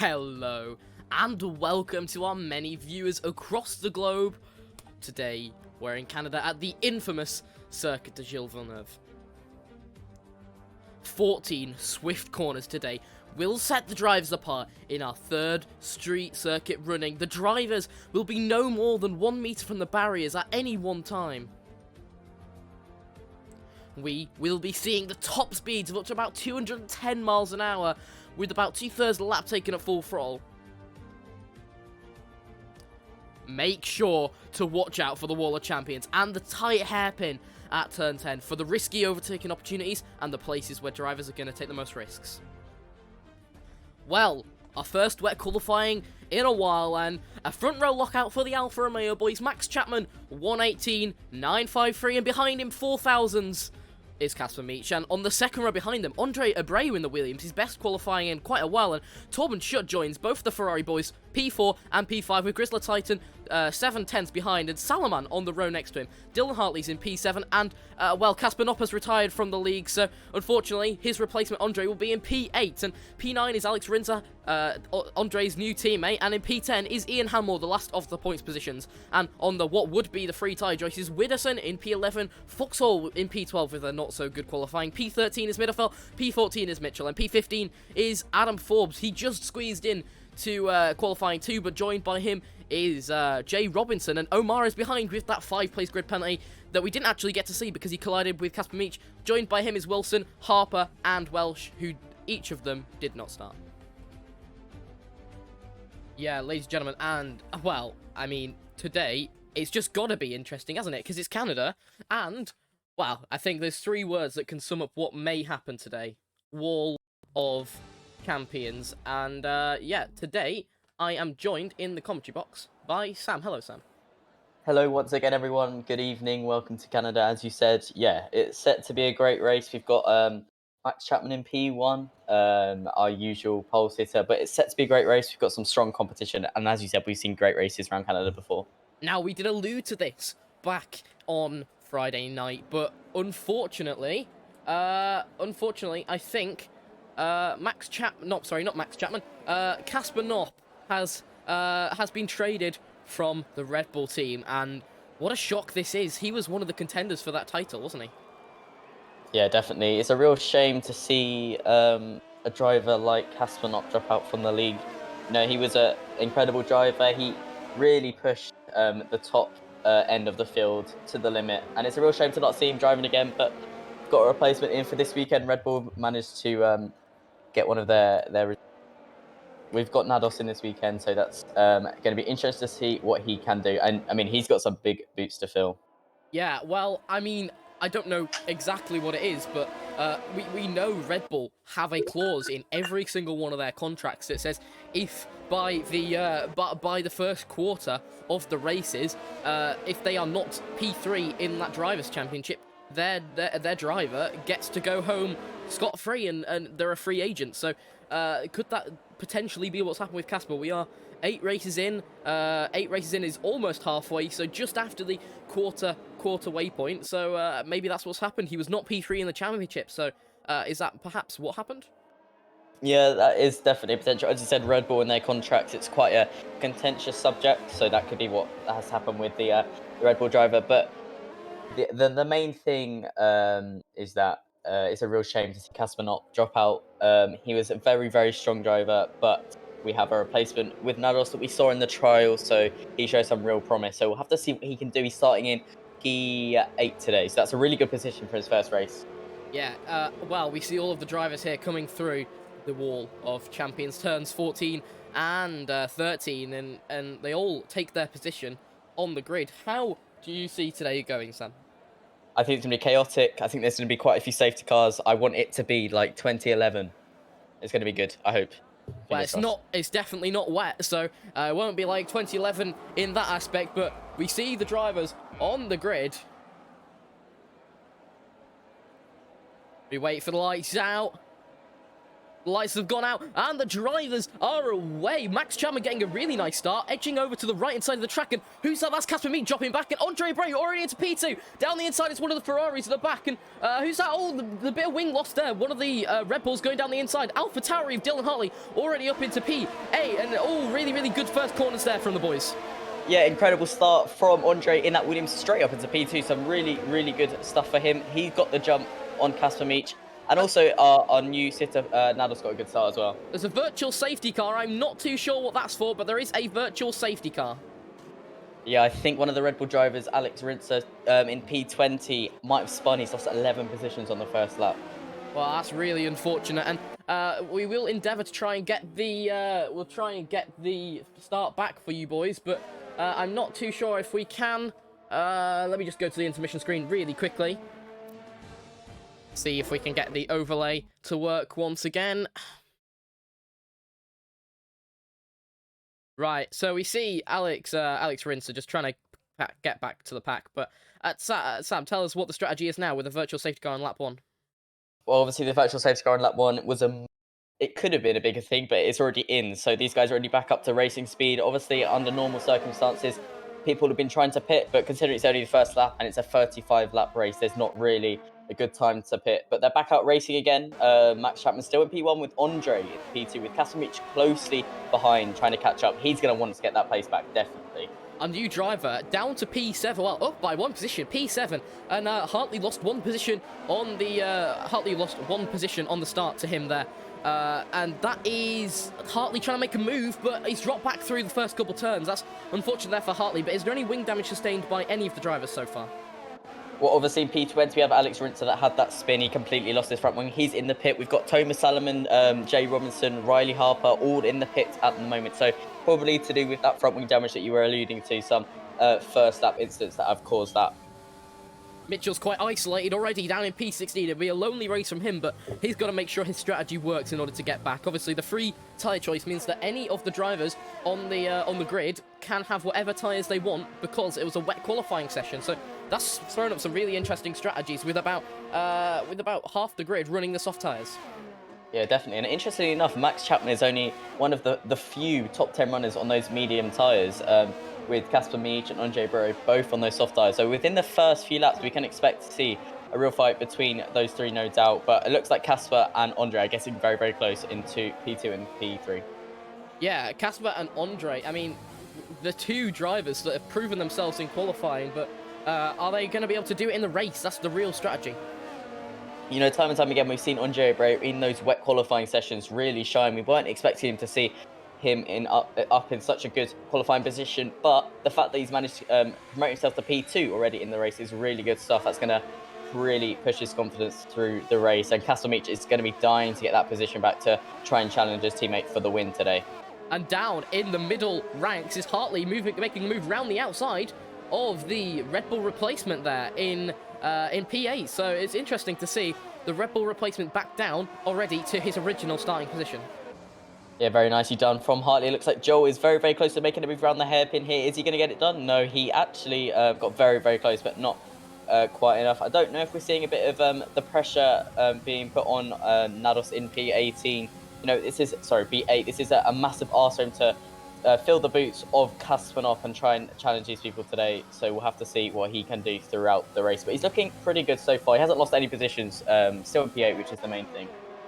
Hello, and welcome to our many viewers across the globe. Today, we're in Canada at the infamous Circuit de Gilles Villeneuve. 14 swift corners today will set the drivers apart in our third street circuit running. The drivers will be no more than 1 meter from the barriers at any one time. We will be seeing the top speeds of up to about 210 miles an hour, with about 2/3 of the lap taken at full throttle. Make sure to watch out for the Wall of Champions and the tight hairpin at turn 10 for the risky overtaking opportunities and the places where drivers are going to take the most risks. Well, our first wet qualifying in a while, and a front row lockout for the Alfa Romeo boys. Max Chapman, 118.953, and behind him, 4,000s. Is Casper Meech, and on the second row behind them, Andre Abreu in the Williams, his best qualifying in quite a while, and Torben Schutt joins both the Ferrari boys, P4 and P5, with Grizzler Titan 7/10 behind, and Salaman on the row next to him. Dylan Hartley's in P7, and, well, Casper Knopp has retired from the league, so unfortunately, his replacement, Andre, will be in P8, and P9 is Alex Rinzer, Andre's new teammate, and in P10 is Ian Hanmore, the last of the points positions, and on the what would be the free tie choice is Widderson in P11, Foxhall in P12 with a not-so-good qualifying, P13 is Middelfeld, P14 is Mitchell, and P15 is Adam Forbes. He just squeezed in to qualifying 2, but joined by him is Jay Robinson, and Omar is behind with that 5-place grid penalty that we didn't actually get to see because he collided with Casper Meech. Joined by him is Wilson, Harper, and Welsh, who each of them did not start. Yeah, ladies and gentlemen, and, well, I mean, today, it's just gotta be interesting, hasn't it? Because it's Canada, and, well, I think there's 3 words that can sum up what may happen today. Wall of Champions, and, yeah, today, I am joined in the commentary box by Sam. Hello, Sam. Hello once again, everyone. Good evening. Welcome to Canada. As you said, yeah, it's set to be a great race. We've got Max Chapman in P1, our usual pole sitter, but it's set to be a great race. We've got some strong competition, and as you said, we've seen great races around Canada before. Now, we did allude to this back on Friday night, but unfortunately, I think Casper Knopp has been traded from the Red Bull team, and what a shock this is. He was one of the contenders for that title, wasn't he? Yeah, definitely. It's a real shame to see a driver like Casper Knopp drop out from the league. You know, he was an incredible driver. He really pushed the top end of the field to the limit, and it's a real shame to not see him driving again, but got a replacement in for this weekend. Red Bull managed to get one of their. We've got Nados in this weekend, so that's going to be interesting to see what he can do. And, I mean, he's got some big boots to fill. Yeah, well, I mean, I don't know exactly what it is, but we know Red Bull have a clause in every single one of their contracts that says if by the first quarter of the races, if they are not P3 in that Drivers' Championship, their driver gets to go home scot-free, and they're a free agent. So could that potentially be what's happened with Casper? We are 8 races in. 8 races in is almost halfway, so just after the quarter waypoint. So maybe that's what's happened. He was not P3 in the championship. So is that perhaps what happened? Yeah, that is definitely a potential. As you said, Red Bull in their contracts, it's quite a contentious subject. So that could be what has happened with the Red Bull driver. But the main thing is that it's a real shame to see Casper Knopp drop out. He was a very, very strong driver, but we have a replacement with Nados that we saw in the trials, so he shows some real promise. So we'll have to see what he can do. He's starting in P8 today, so that's a really good position for his first race. Yeah, well, we see all of the drivers here coming through the Wall of Champions, turns 14 and 13, and they all take their position on the grid. How do you see today going, Sam? I think it's going to be chaotic. I think there's going to be quite a few safety cars. I want it to be like 2011. It's going to be good, I hope. Well, it's definitely not wet, so it won't be like 2011 in that aspect, but we see the drivers on the grid. We wait for the lights out. The lights have gone out, and the drivers are away. Max Chapman getting a really nice start, edging over to the right-hand side of the track, and who's that? That's Casper Meek dropping back, and Andre Bray already into P2. Down the inside, it's one of the Ferraris at the back, and who's that? Oh, the bit of wing lost there. One of the Red Bulls going down the inside. Alpha Tauri of Dylan Hartley already up into P8, and really, really good first corners there from the boys. Yeah, incredible start from Andre in that Williams straight up into P2. Some really, really good stuff for him. He got the jump on Casper Meech. And also, our new sitter, Nado's got a good start as well. There's a virtual safety car. I'm not too sure what that's for, but there is a virtual safety car. Yeah, I think one of the Red Bull drivers, Alex Rinser, in P20, might have spun. He's lost 11 positions on the first lap. Well, that's really unfortunate, and we will endeavour to try and get the start back for you boys, but I'm not too sure if we can. Let me just go to the intermission screen really quickly. See if we can get the overlay to work once again. Right, so we see Alex Rinser just trying to get back to the pack, but Sam, tell us what the strategy is now with the virtual safety car on lap 1. Well, obviously the virtual safety car on lap 1 was it could have been a bigger thing, but it's already in. So these guys are already back up to racing speed. Obviously, under normal circumstances, people have been trying to pit, but considering it's only the first lap and it's a 35-lap race, there's not really a good time to pit. But they're back out racing again. Max Chapman still in P1 with Andre in P2, with Kasimich closely behind, trying to catch up. He's going to want to get that place back, definitely. A new driver down to P7, well, up by one position, P7, and Hartley lost one position on the start to him there. And that is Hartley trying to make a move, but he's dropped back through the first couple turns. That's unfortunate there for Hartley, but is there any wing damage sustained by any of the drivers so far? Well, obviously in P20 we have Alex Rinser that had that spin. He completely lost his front wing. He's in the pit. We've got Thomas Salomon, Jay Robinson, Riley Harper, all in the pit at the moment. So probably to do with that front wing damage that you were alluding to, some first lap incidents that have caused that. Mitchell's quite isolated already down in P16. It'll be a lonely race from him, but he's got to make sure his strategy works in order to get back. Obviously, the free tyre choice means that any of the drivers on the grid can have whatever tyres they want because it was a wet qualifying session. So that's thrown up some really interesting strategies with about half the grid running the soft tyres. Yeah, definitely. And interestingly enough, Max Chapman is only one of the few top 10 runners on those medium tyres. With Casper Meech and Andre Bro both on those soft tyres. So within the first few laps, we can expect to see a real fight between those three, no doubt. But it looks like Casper and Andre are getting very, very close into P2 and P3. Yeah, Casper and Andre, I mean, the two drivers that have proven themselves in qualifying, but are they going to be able to do it in the race? That's the real strategy. You know, time and time again, we've seen Andre Bro in those wet qualifying sessions really shine. We weren't expecting him to see him up in such a good qualifying position, but the fact that he's managed to promote himself to P2 already in the race is really good stuff. That's going to really push his confidence through the race, and Casper Meech is going to be dying to get that position back to try and challenge his teammate for the win today. And down in the middle ranks is Hartley making a move round the outside of the Red Bull replacement there in P8. So it's interesting to see the Red Bull replacement back down already to his original starting position. Yeah, very nicely done from Hartley. It looks like Joel is very, very close to making a move around the hairpin here. Is he going to get it done? No, he actually got very, very close, but not quite enough. I don't know if we're seeing a bit of the pressure being put on Nados in P18. You know, B8. This is a massive arse for him to fill the boots of Kaspanov and try and challenge these people today. So we'll have to see what he can do throughout the race. But he's looking pretty good so far. He hasn't lost any positions. Still in P8, which is the main thing.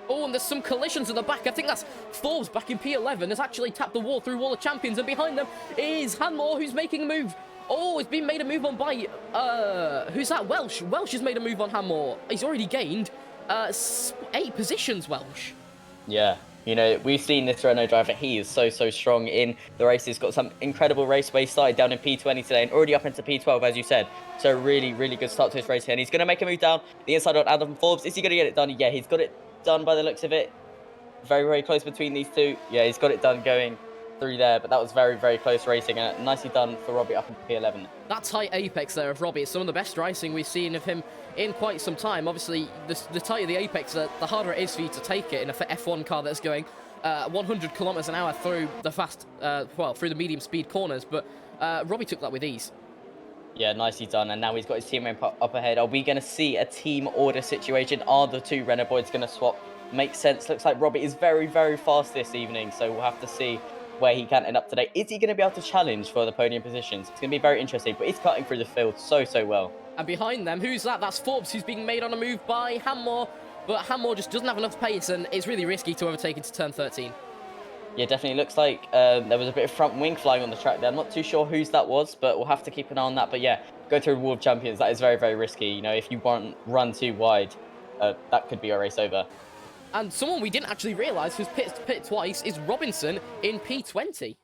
Oh, and there's some collisions at the back. I think that's Forbes back in P11 has actually tapped the wall through Wall of Champions, and behind them is Hanmore, who's making a move. Oh, it's been made a move on by, who's that? Welsh. Welsh has made a move on Hanmore. He's already gained 8 positions, Welsh. Yeah, you know, we've seen this Renault driver. He is so strong in the race. He's got some incredible raceway. Started down in P20 today and already up into P12, as you said. So really, really good start to his race here. And he's going to make a move down the inside on Adam Forbes. Is he going to get it done? Yeah, he's got it done by the looks of it. Very, very close between these two. Yeah, he's got it done going through there, but that was very, very close racing, and nicely done for Robbie up into P11. That tight apex there of Robbie is some of the best racing we've seen of him in quite some time. Obviously, the tighter the apex, the harder it is for you to take it in a F1 car that's going 100 kilometers an hour through the through the medium speed corners, but Robbie took that with ease. Yeah, nicely done. And now he's got his teammate up ahead. Are we going to see a team order situation? Are the two Renault boys going to swap makes sense. Looks like Robbie is very, very fast this evening, so we'll have to see where he can end up today. Is he going to be able to challenge for the podium positions? It's going to be very interesting, but he's cutting through the field so, so well. And behind them, who's that? That's Forbes, who's being made on a move by Hammore, but Hammore just doesn't have enough pace, and it's really risky to overtake into turn 13. Yeah, definitely looks like there was a bit of front wing flying on the track there. I'm not too sure whose that was, but we'll have to keep an eye on that. But yeah, go through World Champions, that is very, very risky. You know, if you run too wide, that could be a race over. And someone we didn't actually realise who's pit twice is Robinson in P20.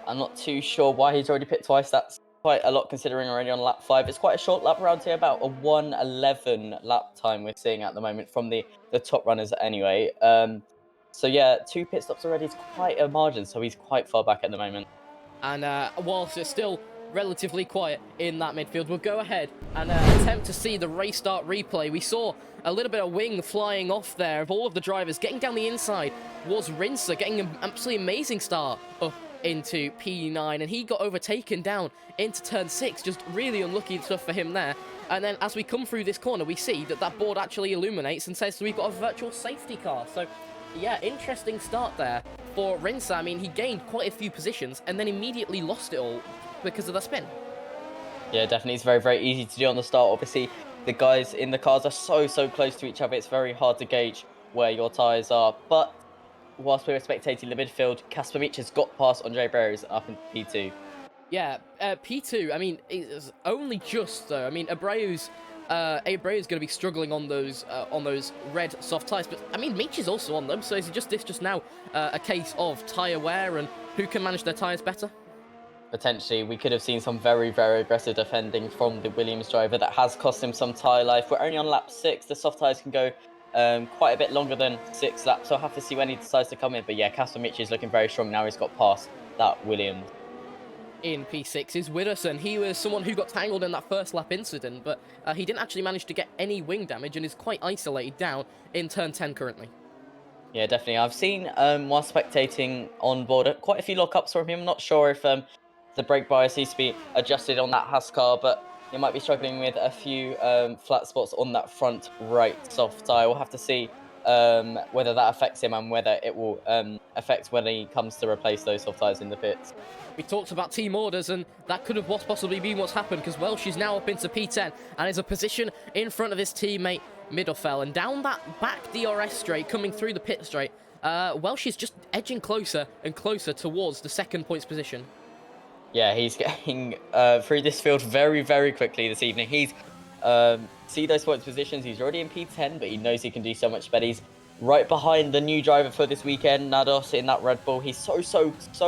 I'm not too sure why he's already pit twice. That's quite a lot considering already on lap 5. It's quite a short lap around here, about a 1:11 lap time we're seeing at the moment from the top runners anyway. So yeah, 2 pit stops already is quite a margin, so he's quite far back at the moment. And whilst it's still relatively quiet in that midfield, we'll go ahead and attempt to see the race start replay. We saw a little bit of wing flying off there of all of the drivers. Getting down the inside was Rinser, getting an absolutely amazing start up into P9, and he got overtaken down into turn 6. Just really unlucky stuff for him there. And then as we come through this corner, we see that board actually illuminates and says we've got a virtual safety car. So yeah, interesting start there for Rinser. I mean, he gained quite a few positions and then immediately lost it all because of the spin. Yeah, definitely. It's very, very easy to do on the start. Obviously, the guys in the cars are so, so close to each other. It's very hard to gauge where your tyres are. But whilst we were spectating the midfield, Kasper Mietsch has got past Andre Barrows up in P2. Yeah, P2, I mean, it's only just, though. I mean, Abreu's going to be struggling on those red soft tyres, but I mean, Mietsch is also on them, so is it just now a case of tyre wear and who can manage their tyres better? Potentially, we could have seen some very, very aggressive defending from the Williams driver that has cost him some tyre life. We're only on lap 6. The soft tyres can go quite a bit longer than 6 laps, so I'll have to see when he decides to come in. But yeah, Kasper Mietsch is looking very strong now. He's got past that Williams. In P6 is Widderson. He was someone who got tangled in that first lap incident, but he didn't actually manage to get any wing damage and is quite isolated down in turn 10 currently. Yeah, definitely. I've seen, while spectating on board, quite a few lockups from him. I'm not sure if the brake bias needs to be adjusted on that Haas car, but he might be struggling with a few flat spots on that front right soft tyre. We'll have to see whether that affects him and whether it will affect when he comes to replace those soft tyres in the pits. We talked about team orders, and that could have possibly been what's happened, because Welsh is now up into P10 and is a position in front of his teammate Middelfeld. And down that back DRS straight, coming through the pit straight, Welsh is just edging closer and closer towards the second points position. Yeah, he's getting through this field very, very quickly this evening. He's see those points positions. He's already in P10, but he knows he can do so much better. He's right behind the new driver for this weekend, Nados, in that Red Bull. He's so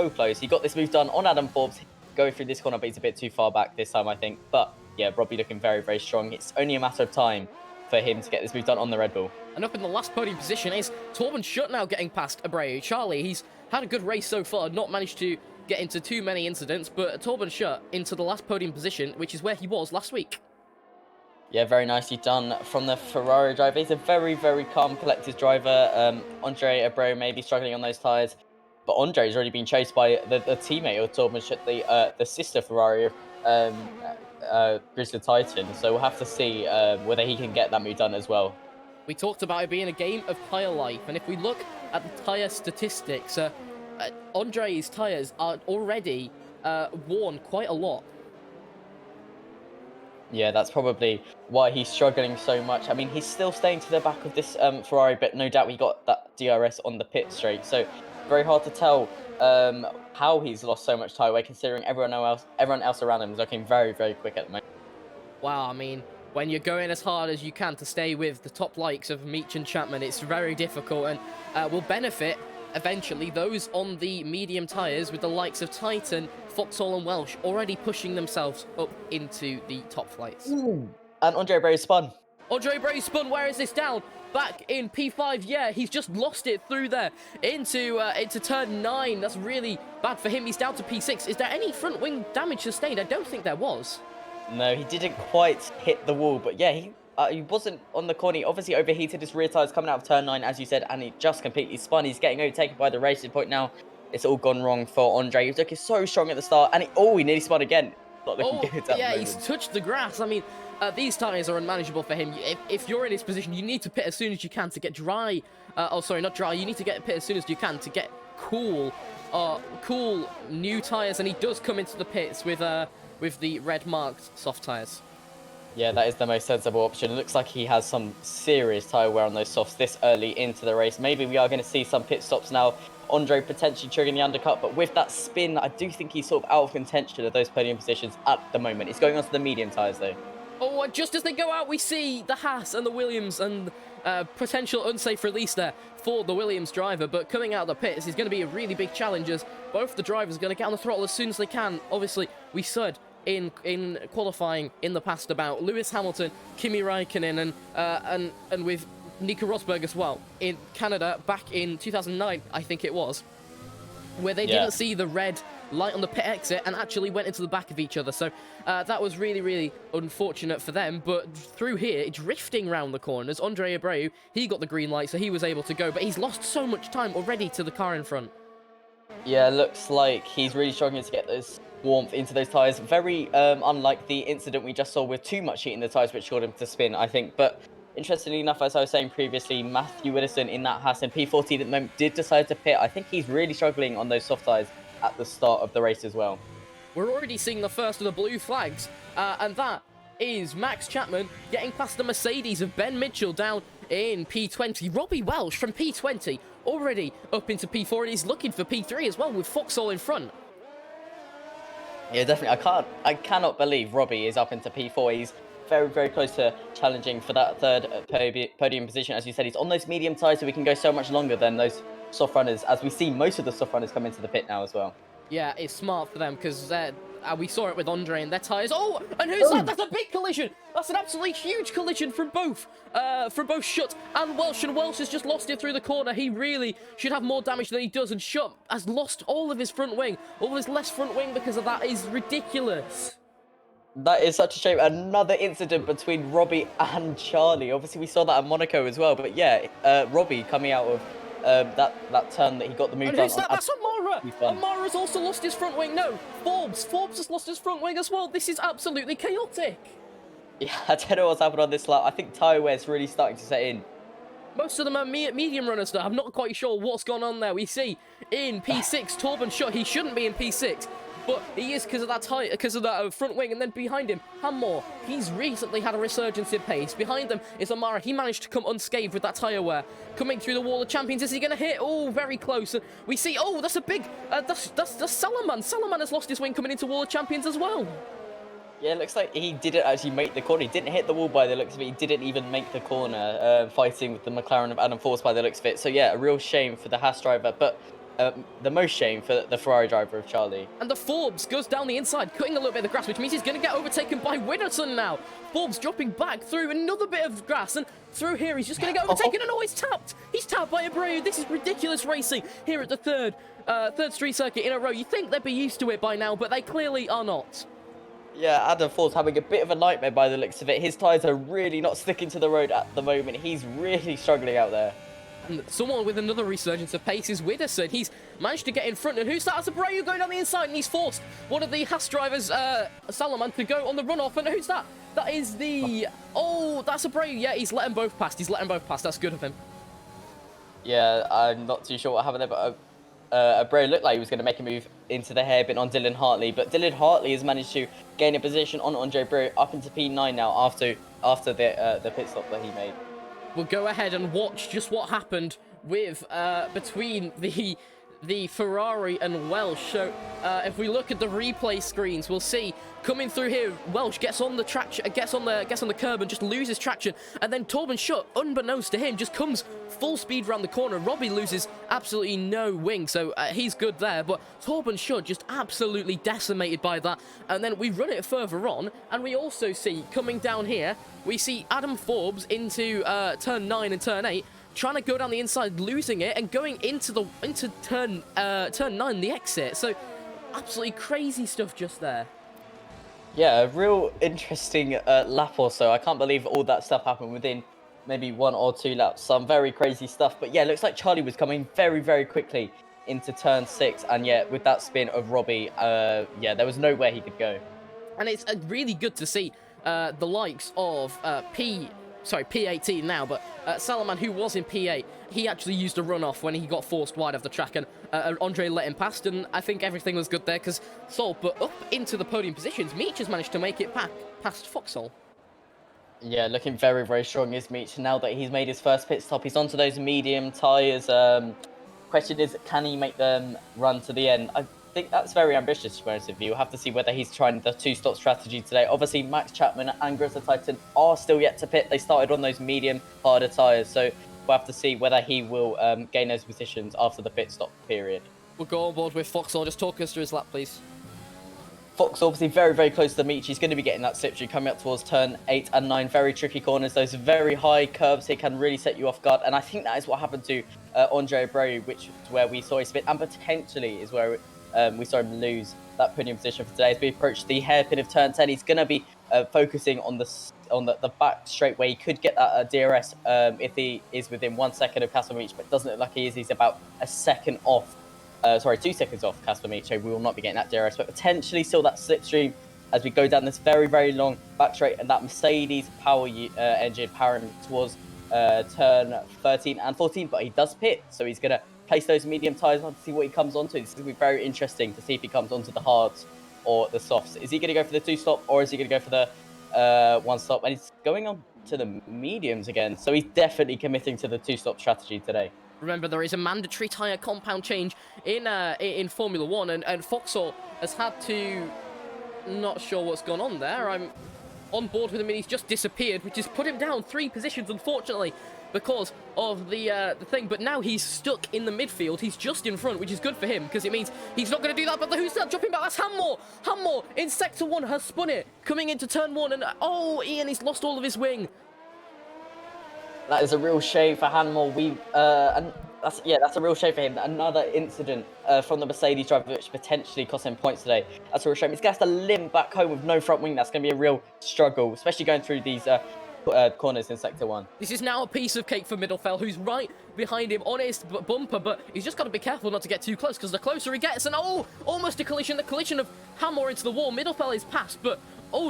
close. He got this move done on Adam Forbes, going through this corner, but he's a bit too far back this time, I think. But yeah, Robbie looking very, very strong. It's only a matter of time for him to get this move done on the Red Bull. And up in the last podium position is Torben Schutt now getting past Abreu. Charlie, he's had a good race so far, not managed to get into too many incidents, but Torben Schutt into the last podium position, which is where he was last week. Yeah, very nicely done from the Ferrari driver. He's a very, very calm, collected driver. Andre Abreu may be struggling on those tyres, but Andre's already been chased by the teammate of Torben Schutt, the sister Ferrari of Grizzly Titan. So we'll have to see whether he can get that move done as well. We talked about it being a game of tyre life, and if we look at the tyre statistics, Andre's tyres are already worn quite a lot. Yeah, that's probably why he's struggling so much. I mean, he's still staying to the back of this Ferrari, but no doubt he got that DRS on the pit straight. So very hard to tell how he's lost so much tyre weight, considering everyone else around him is looking very, very quick at the moment. Wow, I mean, when you're going as hard as you can to stay with the top likes of Mietsch and Chapman, it's very difficult, and will benefit eventually those on the medium tyres, with the likes of Titan, Foxhall and Welsh already pushing themselves up into the top flights. Ooh. And Andre Abreu spun. Andre Abreu spun. Where is this down? Back in P5. Yeah, he's just lost it through there into turn 9. That's really bad for him. He's down to P6. Is there any front wing damage sustained? I don't think there was. No, he didn't quite hit the wall, but yeah, he wasn't on the corner. He obviously overheated his rear tyres coming out of turn 9, as you said, and he just completely spun. He's getting overtaken by the racing point now. It's all gone wrong for Andre. He was looking so strong at the start, and he nearly spun again. Not looking good at the moment. He's touched the grass. I mean, these tyres are unmanageable for him. If you're in his position, you need to pit as soon as you can to get dry. Oh, sorry, not dry. You need to get pit as soon as you can to get cool new tyres, and he does come into the pits with the red marked soft tyres. Yeah, that is the most sensible option. It looks like he has some serious tyre wear on those softs this early into the race. Maybe we are going to see some pit stops now. Andre potentially triggering the undercut, but with that spin, I do think he's sort of out of contention of those podium positions at the moment. He's going on to the medium tyres, though. Oh, and just as they go out, we see the Haas and the Williams and potential unsafe release there for the Williams driver. But coming out of the pits is going to be a really big challenge, as both the drivers are going to get on the throttle as soon as they can. Obviously, we said in qualifying in the past about Lewis Hamilton, Kimi Raikkonen, and with Nico Rosberg as well in Canada back in 2009, I think it was, where they didn't see the red light on the pit exit and actually went into the back of each other. So that was really, really unfortunate for them. But through here, drifting round the corners, Andre Abreu, he got the green light, so he was able to go. But he's lost so much time already to the car in front. Yeah, looks like he's really struggling to get this warmth into those tyres. Very unlike the incident we just saw with too much heat in the tyres, which caused him to spin, I think. But interestingly enough, as I was saying previously, Matthew Widdowson in that Haas and P14 at the moment did decide to pit. I think he's really struggling on those soft tyres at the start of the race as well. We're already seeing the first of the blue flags, and that is Max Chapman getting past the Mercedes of Ben Mitchell down in P20. Robbie Welsh from P20 already up into P4, and he's looking for P3 as well with Foxhall in front. Yeah, definitely. I cannot believe Robbie is up into P4. He's very, very close to challenging for that third podium position. As you said, he's on those medium tyres, so we can go so much longer than those soft runners, as we see most of the soft runners come into the pit now as well. Yeah, it's smart for them, because we saw it with Andre and their tyres. Oh, and who's that? That's a big collision. That's an absolutely huge collision from both Schutt and Welsh. And Welsh has just lost it through the corner. He really should have more damage than he does. And Schutt has lost all of his front wing, all of his left front wing, because of that. Is ridiculous. That is such a shame. Another incident between Robbie and Charlie. Obviously, we saw that at Monaco as well. But yeah, Robbie coming out of that turn that he got the move and done who's that? That's Amara. Amara's also lost his front wing. No, Forbes has lost his front wing as well. This is absolutely chaotic. Yeah, I don't know what's happened on this lap. I think tyre wear is really starting to set in. Most of them are medium runners though. I'm not quite sure what's gone on there. We see in P6 Torben Schutt. He shouldn't be in P6, but he is because of that front wing. And then behind him, Hammore. He's recently had a resurgence in pace. Behind them is Amara. He managed to come unscathed with that tyre wear. Coming through the wall of champions. Is he going to hit? Oh, very close. And we see, oh, that's a big, that's Salaman. Salaman has lost his wing coming into wall of champions as well. Yeah, it looks like he didn't actually make the corner. He didn't hit the wall by the looks of it. He didn't even make the corner, fighting with the McLaren of Adam Force by the looks of it. So yeah, a real shame for the Haas driver, but the most shame for the Ferrari driver of Charlie. And the Forbes goes down the inside, cutting a little bit of the grass, which means he's going to get overtaken by Widdowson now. Forbes dropping back through another bit of grass, and through here he's just going to get overtaken, and oh, he's tapped! He's tapped by Abreu. This is ridiculous racing here at the third street circuit in a row. You think they'd be used to it by now, but they clearly are not. Yeah, Adam Ford's having a bit of a nightmare by the looks of it. His tyres are really not sticking to the road at the moment. He's really struggling out there. And someone with another resurgence of pace is Widdowson. He's managed to get in front, and who's that? It's Abreu going down the inside, and he's forced one of the Haas drivers, Salaman, to go on the runoff. And who's that? That is the... Oh, that's Abreu. Yeah, he's let them both past. That's good of him. Yeah, I'm not too sure what happened there, but Abreu looked like he was going to make a move into the hairpin on Dylan Hartley, but Dylan Hartley has managed to gain a position on Andre Abreu up into P9 now after the pit stop that he made. We'll go ahead and watch just what happened with between the Ferrari and Welsh. So if we look at the replay screens, we'll see coming through here, Welsh gets on the traction, gets on the curb and just loses traction, and then Torben Schutt, unbeknownst to him, just comes full speed around the corner. Robbie loses absolutely no wing, so he's good there, but Torben Schutt just absolutely decimated by that. And then we run it further on, and we also see coming down here, we see Adam Forbes into turn 9 and turn 8, trying to go down the inside, losing it, and going into turn 9, the exit. So absolutely crazy stuff just there. Yeah, a real interesting lap or so. I can't believe all that stuff happened within maybe 1 or 2 laps. Some very crazy stuff. But yeah, it looks like Charlie was coming very, very quickly into turn 6. And yeah, with that spin of Robbie, yeah, there was nowhere he could go. And it's really good to see the likes of P18 now, but Salaman, who was in P8, he actually used a runoff when he got forced wide of the track, and Andre let him past, and I think everything was good there, because but up into the podium positions, Meech has managed to make it past Foxhole. Yeah, looking very, very strong is Meech. Now that he's made his first pit stop, he's onto those medium tyres. Question is, can he make them run to the end? I think that's very ambitious, to be honest with you. We'll have to see whether he's trying the two-stop strategy today. Obviously, Max Chapman and Grizzly Titan are still yet to pit. They started on those medium, harder tyres, so we'll have to see whether he will gain those positions after the pit stop period. We'll go on board with Foxhole. Just talk us through his lap, please. Fox obviously very, very close to the Meech. He's going to be getting that slipstream coming up towards turn 8 and 9. Very tricky corners. Those very high curves here can really set you off guard. And I think that is what happened to Andre Abreu, which is where we saw him spin, and potentially is where we saw him lose that podium position for today. As we approach the hairpin of turn 10, he's going to be focusing on the back straight where he could get that DRS if he is within 1 second of Castle Meech, but it doesn't look like he is. He's about a second off. 2 seconds off Casper Meech, so we will not be getting that DRS, but potentially still that slipstream as we go down this very, very long back straight, and that Mercedes power engine powering towards turn 13 and 14, but he does pit, so he's going to place those medium tyres on to see what he comes onto. This is going to be very interesting to see if he comes onto the hards or the softs. Is he going to go for the 2-stop, or is he going to go for the 1-stop? And he's going on to the mediums again, so he's definitely committing to the 2-stop strategy today. Remember, there is a mandatory tyre compound change in Formula 1, and Foxhole has had to... Not sure what's gone on there. I'm on board with him, and he's just disappeared, which has put him down 3 positions, unfortunately, because of the thing. But now he's stuck in the midfield. He's just in front, which is good for him, because it means he's not going to do that. But who's that dropping back? That's Hammore! Hammore in Sector 1 has spun it, coming into Turn 1, and oh, Ian, he's lost all of his wing. That is a real shame for Hanmore. And that's a real shame for him. Another incident from the Mercedes driver, which potentially cost him points today. That's a real shame. He's going to have to limp back home with no front wing. That's going to be a real struggle, especially going through these corners in Sector 1. This is now a piece of cake for Middlefell, who's right behind him on his bumper, but he's just got to be careful not to get too close, because the closer he gets, and almost a collision. The collision of Hammore into the wall. Middlefell is past, but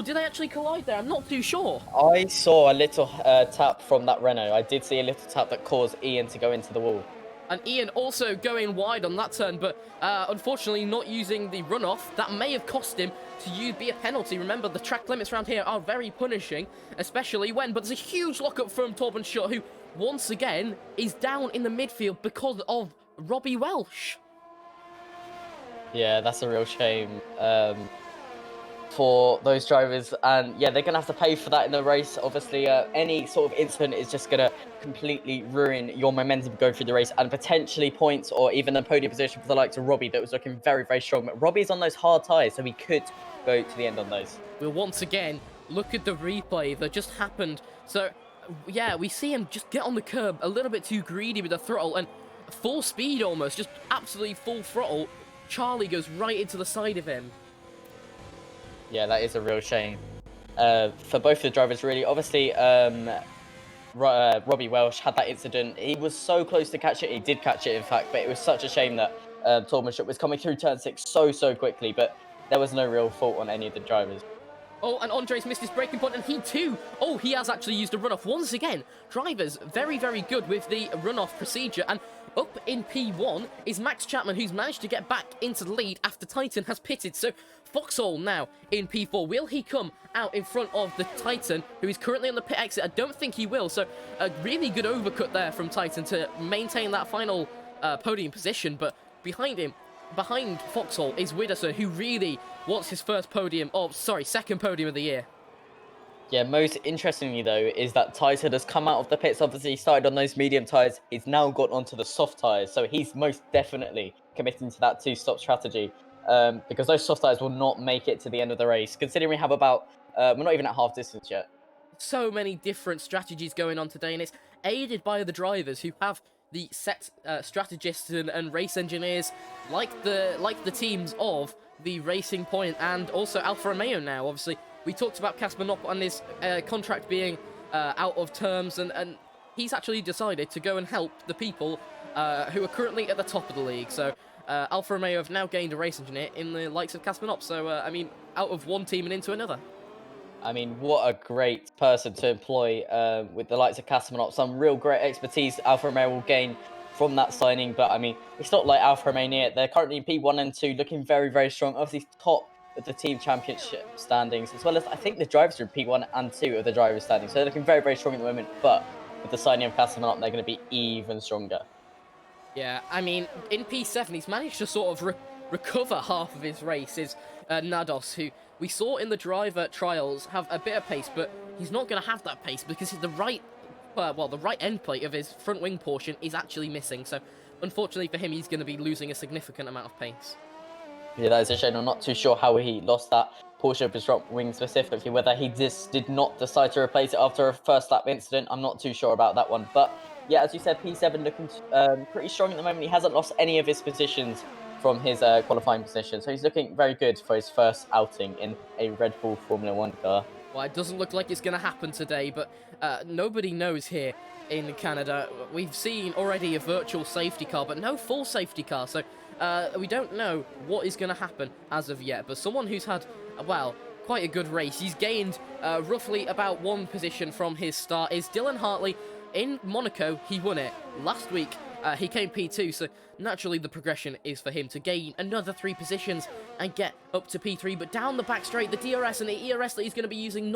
did they actually collide there? I'm not too sure. I saw a little tap from that Renault. I did see a little tap that caused Ian to go into the wall. And Ian also going wide on that turn, but unfortunately not using the runoff. That may have cost him to be a penalty. Remember, the track limits around here are very punishing, especially when... But there's a huge lockup from Torben Schutt, who, once again, is down in the midfield because of Robbie Welsh. Yeah, that's a real shame for those drivers, and yeah, they're gonna have to pay for that in the race. Obviously, any sort of incident is just gonna completely ruin your momentum going through the race, and potentially points or even a podium position for the likes of Robbie, that was looking very, very strong. But Robbie's on those hard tyres, so he could go to the end on those. We'll once again look at the replay that just happened. So yeah, we see him just get on the curb a little bit too greedy with the throttle, and full speed almost, just absolutely full throttle. Charlie goes right into the side of him. Yeah, that is a real shame for both the drivers, really. Obviously, Robbie Welsh had that incident. He was so close to catch it. He did catch it, in fact, but it was such a shame that Torben Schutt was coming through turn 6 so quickly, but there was no real fault on any of the drivers. Oh, and Andre's missed his braking point, and he too. Oh, he has actually used a runoff once again. Drivers very, very good with the runoff procedure. And up in P1 is Max Chapman, who's managed to get back into the lead after Titan has pitted. So Foxhole now in P4. Will he come out in front of the Titan, who is currently on the pit exit? I don't think he will. So a really good overcut there from Titan to maintain that final podium position. But behind him, behind Foxhole, is Widdowson, who really wants his second podium of the year. Yeah, most interestingly, though, is that Titan has come out of the pits. Obviously, he started on those medium tyres. He's now got onto the soft tyres. So he's most definitely committing to that 2-stop strategy, because those soft tyres will not make it to the end of the race, considering we have about... we're not even at half distance yet. So many different strategies going on today, and it's aided by the drivers who have the set strategists and race engineers like the teams of the Racing Point and also Alfa Romeo now. Obviously, we talked about Casper Knopp and his contract being out of terms, and he's actually decided to go and help the people who are currently at the top of the league. So Alfa Romeo have now gained a race engineer in the likes of Casper Knopp. So, I mean, out of one team and into another. I mean, what a great person to employ with the likes of Castamanot. Some real great expertise Alfa Romeo will gain from that signing. But I mean, it's not like Alfa Romeo. They're currently in P1 and 2, looking very, very strong. Obviously, top of the team championship standings, as well as I think the drivers are in P1 and 2 of the drivers' standings. So they're looking very, very strong at the moment. But with the signing of Castamanot, they're going to be even stronger. Yeah, I mean, in P7, he's managed to sort of recover half of his race. Is Nados, who we saw in the driver trials have a bit of pace, but he's not going to have that pace because the right, the right end plate of his front wing portion is actually missing. So, unfortunately for him, he's going to be losing a significant amount of pace. Yeah, that is a shame. I'm not too sure how he lost that portion of his front wing specifically, whether he just did not decide to replace it after a first lap incident. I'm not too sure about that one. But yeah, as you said, P7 looking pretty strong at the moment. He hasn't lost any of his positions from his qualifying position. So he's looking very good for his first outing in a Red Bull Formula One car. Well, it doesn't look like it's going to happen today, but nobody knows here in Canada. We've seen already a virtual safety car, but no full safety car, so we don't know what is going to happen as of yet. But someone who's had, well, quite a good race, he's gained roughly about one position from his start, is Dylan Hartley. In Monaco, he won it. Last week, he came P2, so naturally the progression is for him to gain another 3 positions and get up to P3. But down the back straight, the DRS and the ERS that he's going to be using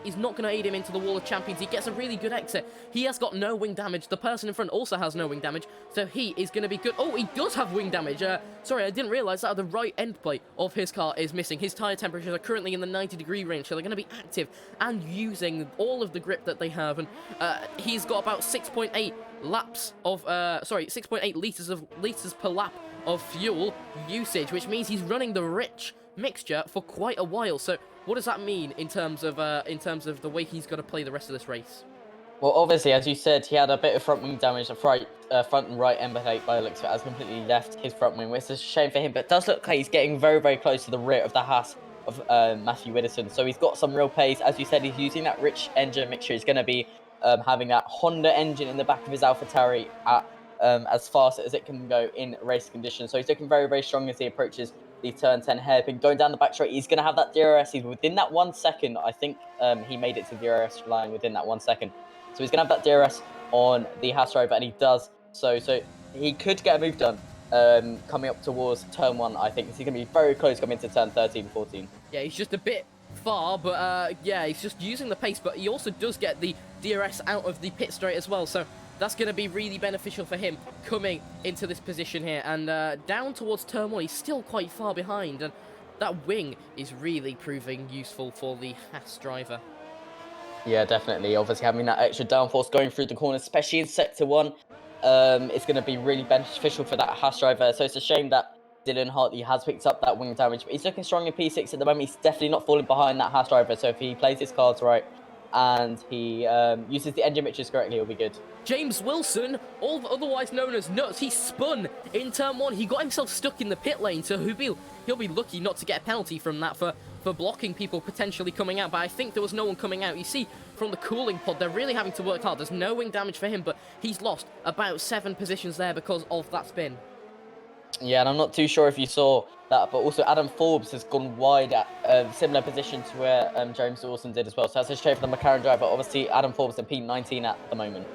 is not going to aid him into the Wall of Champions. He gets a really good exit. He has got no wing damage. The person in front also has no wing damage, so he is going to be good. Oh, he does have wing damage. Sorry, I didn't realise that the right end plate of his car is missing. His tyre temperatures are currently in the 90-degree range, so they're going to be active and using all of the grip that they have. And he's got about 6.8 laps of 6.8 liters per lap of fuel usage, which means he's running the rich mixture for quite a while. So what does that mean in terms of the way he's got to play the rest of this race? Well, obviously, as you said, he had a bit of front wing damage. The front and right end plate, by the looks of it, has completely left his front wing, which is a shame for him. But it does look like he's getting very, very close to the rear of the Haas of Matthew Widdowson. So he's got some real pace. As you said, he's using that rich engine mixture. He's going to be having that Honda engine in the back of his AlphaTauri at as fast as it can go in race conditions. So he's looking very, very strong as he approaches the turn 10 hairpin. Going down the back straight, he's going to have that DRS. He's within that 1 second. I think he made it to the DRS line within that 1 second. So he's going to have that DRS on the Haas driver, and he does. So he could get a move done coming up towards turn 1, I think. He's going to be very close coming into turn 13, 14. Yeah, he's just a bit far, but yeah, he's just using the pace, but he also does get the DRS out of the pit straight as well, so that's going to be really beneficial for him coming into this position here. And down towards turn 1, he's still quite far behind, and that wing is really proving useful for the Haas driver. Yeah, definitely. Obviously, having that extra downforce going through the corner, especially in Sector 1, it's going to be really beneficial for that Haas driver. So it's a shame that Dylan Hartley has picked up that wing damage, but he's looking strong in P6 at the moment. He's definitely not falling behind that Haas driver, so if he plays his cards right and he uses the engine mixtures correctly, he'll be good. James Wilson, otherwise known as Nuts, he spun in turn 1. He got himself stuck in the pit lane, so he'll be lucky not to get a penalty from that for blocking people potentially coming out. But I think there was no one coming out. You see, from the cooling pod, they're really having to work hard. There's no wing damage for him, but he's lost about 7 positions there because of that spin. Yeah, and I'm not too sure if you saw that, but also Adam Forbes has gone wide at a similar position to where James Wilson did as well. So that's a shame for the McLaren driver. Obviously, Adam Forbes in P19 at the moment.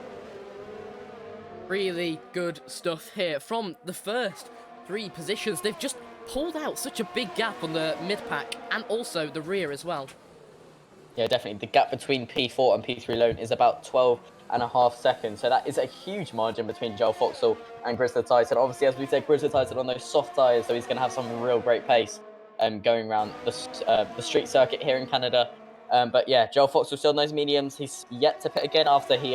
Really good stuff here from the first 3 positions. They've just pulled out such a big gap on the mid-pack and also the rear as well. Yeah, definitely. The gap between P4 and P3 alone is about 12.5 seconds. So that is a huge margin between Joel Foxall and Grizzly Tyson. Obviously, as we said, Grizzly Tyson on those soft tyres, so he's going to have some real great pace going around the street circuit here in Canada. But yeah, Joel Foxall still on those mediums. He's yet to pit again after he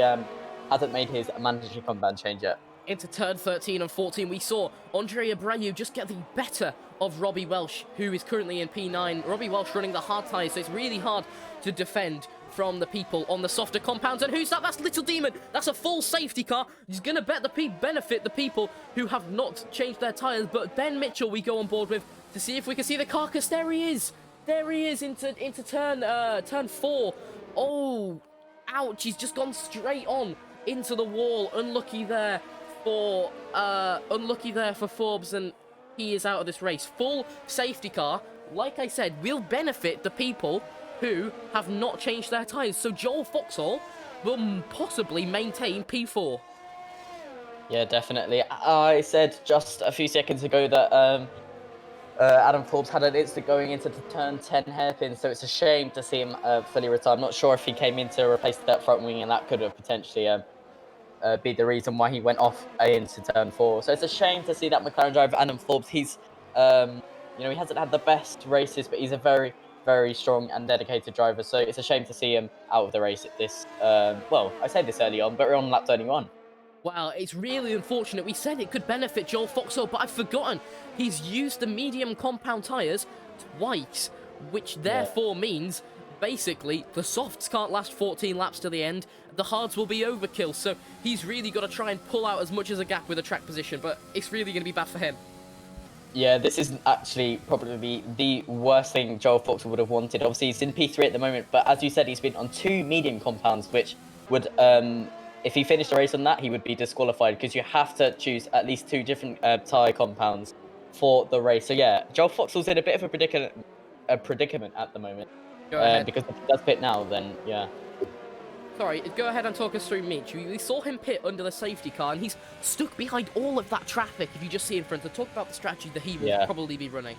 hasn't made his mandatory compound change yet. Into turn 13 and 14, we saw Andre Abreu just get the better of Robbie Welsh, who is currently in P9. Robbie Welsh running the hard tyres, so it's really hard to defend from the people on the softer compounds. And who's that? That's Little Demon. That's a full safety car. He's going to benefit the people who have not changed their tyres. But Ben Mitchell we go on board with to see if we can see the carcass. There he is. There he is into turn 4. Oh, ouch. He's just gone straight on into the wall. Unlucky there for Forbes, and he is out of this race. Full safety car, like I said, will benefit the people who have not changed their tyres. So Joel Foxhall will possibly maintain P4. Yeah, definitely. I said just a few seconds ago that Adam Forbes had an instant going into the turn 10 hairpin, so it's a shame to see him fully retire. I'm not sure if he came in to replace that front wing, and that could have potentially be the reason why he went off into turn 4. So it's a shame to see that McLaren driver, Adam Forbes. He's, he hasn't had the best races, but he's a very, very strong and dedicated driver. So it's a shame to see him out of the race at this. Well, I say this early on, but we're on lap 21. Well, it's really unfortunate. We said it could benefit Joel Foxhall, but I've forgotten. He's used the medium compound tyres twice, which therefore means, basically, the softs can't last 14 laps to the end. The hards will be overkill, so he's really got to try and pull out as much as a gap with a track position, but it's really going to be bad for him. Yeah, this is actually probably the worst thing Joel Fox would have wanted. Obviously, he's in P3 at the moment, but as you said, he's been on 2 medium compounds, which would, if he finished the race on that, he would be disqualified because you have to choose at least 2 different tyre compounds for the race. So yeah, Joel Fox's in a bit of a predicament at the moment. Go ahead. Because if he does pit now, then yeah. Sorry, go ahead and talk us through Mitch. We saw him pit under the safety car, and he's stuck behind all of that traffic, if you just see in front. So talk about the strategy that he will probably be running.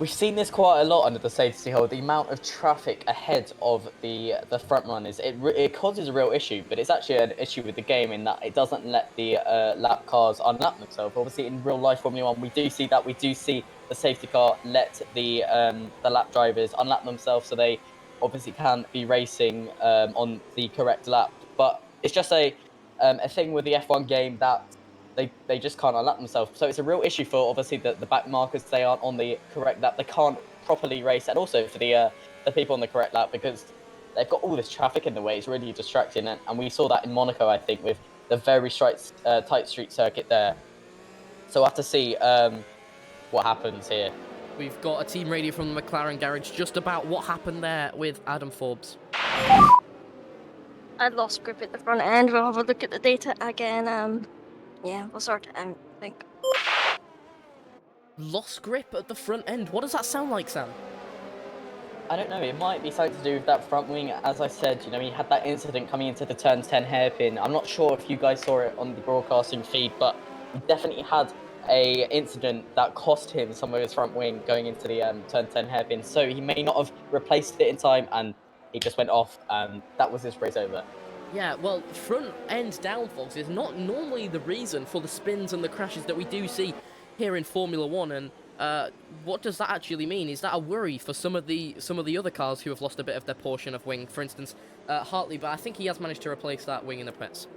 We've seen this quite a lot under the safety hold. The amount of traffic ahead of the front runners, it causes a real issue. But it's actually an issue with the game in that it doesn't let the lap cars unlap themselves. Obviously, in real life Formula One, we do see that. We do see the safety car let the lap drivers unlap themselves, so they obviously can be racing on the correct lap. But it's just a thing with the F1 game that they just can't unlap themselves. So it's a real issue for obviously the back markers. They aren't on the correct lap. They can't properly race, and also for the people on the correct lap because they've got all this traffic in the way. It's really distracting, and we saw that in Monaco, I think, with the very tight street circuit there. So we'll have to see what happens here. We've got a team radio from the McLaren garage just about what happened there with Adam Forbes. I lost grip at the front end. We'll have a look at the data again. Yeah, we'll sort it out, I think. Lost grip at the front end. What does that sound like, Sam? I don't know. It might be something to do with that front wing. As I said, he had that incident coming into the turn 10 hairpin. I'm not sure if you guys saw it on the broadcasting feed, but he definitely had a incident that cost him some of his front wing going into the turn 10 hairpin. So he may not have replaced it in time, and he just went off, and that was his race over. Yeah, well, front end downforce is not normally the reason for the spins and the crashes that we do see here in Formula One, and what does that actually mean? Is that a worry for some of the other cars who have lost a bit of their portion of wing? For instance, Hartley, but I think he has managed to replace that wing in the pits.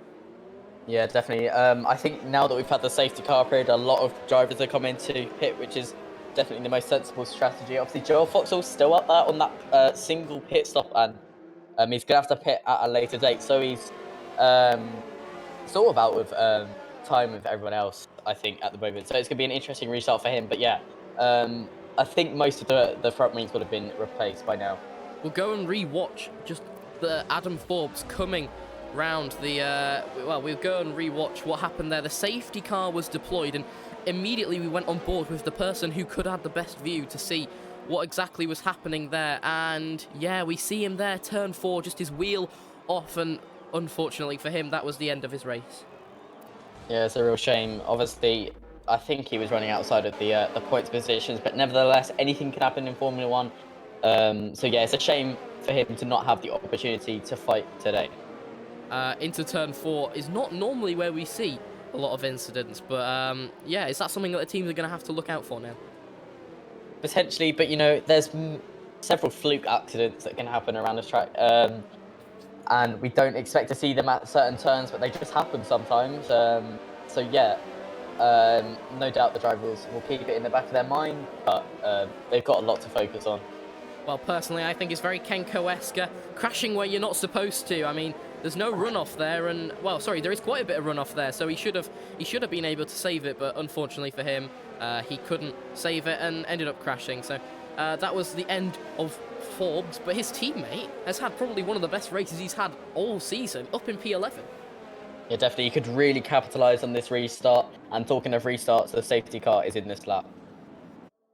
Yeah, definitely. I think now that we've had the safety car period, a lot of drivers are coming to pit, which is definitely the most sensible strategy. Obviously, Joel Foxhall's still up there on that single pit stop, and he's going to have to pit at a later date. So he's sort of out of time with everyone else, I think, at the moment. So it's going to be an interesting restart for him. But yeah, I think most of the front wings would have been replaced by now. We'll go and re-watch just the Adam Forbes coming round the... we'll go and re-watch what happened there. The safety car was deployed, and immediately we went on board with the person who could have the best view to see what exactly was happening there. And yeah, we see him there, turn 4, just his wheel off, and unfortunately for him, that was the end of his race. Yeah, it's a real shame. Obviously, I think he was running outside of the points positions, but nevertheless, anything can happen in Formula One. So yeah, it's a shame for him to not have the opportunity to fight today. Into turn 4 is not normally where we see a lot of incidents, but yeah, is that something that the teams are going to have to look out for now? Potentially, but there's several fluke accidents that can happen around this track, and we don't expect to see them at certain turns, but they just happen sometimes. So yeah, no doubt the drivers will keep it in the back of their mind, but they've got a lot to focus on. Well, personally, I think it's very Kenco-esque, crashing where you're not supposed to. I mean, there's no runoff there, and well, sorry, there is quite a bit of runoff there, so he should have been able to save it, but unfortunately for him, he couldn't save it and ended up crashing. So that was the end of Forbes, but his teammate has had probably one of the best races he's had all season, up in P11. Yeah, definitely, he could really capitalise on this restart. And talking of restarts, the safety car is in this lap.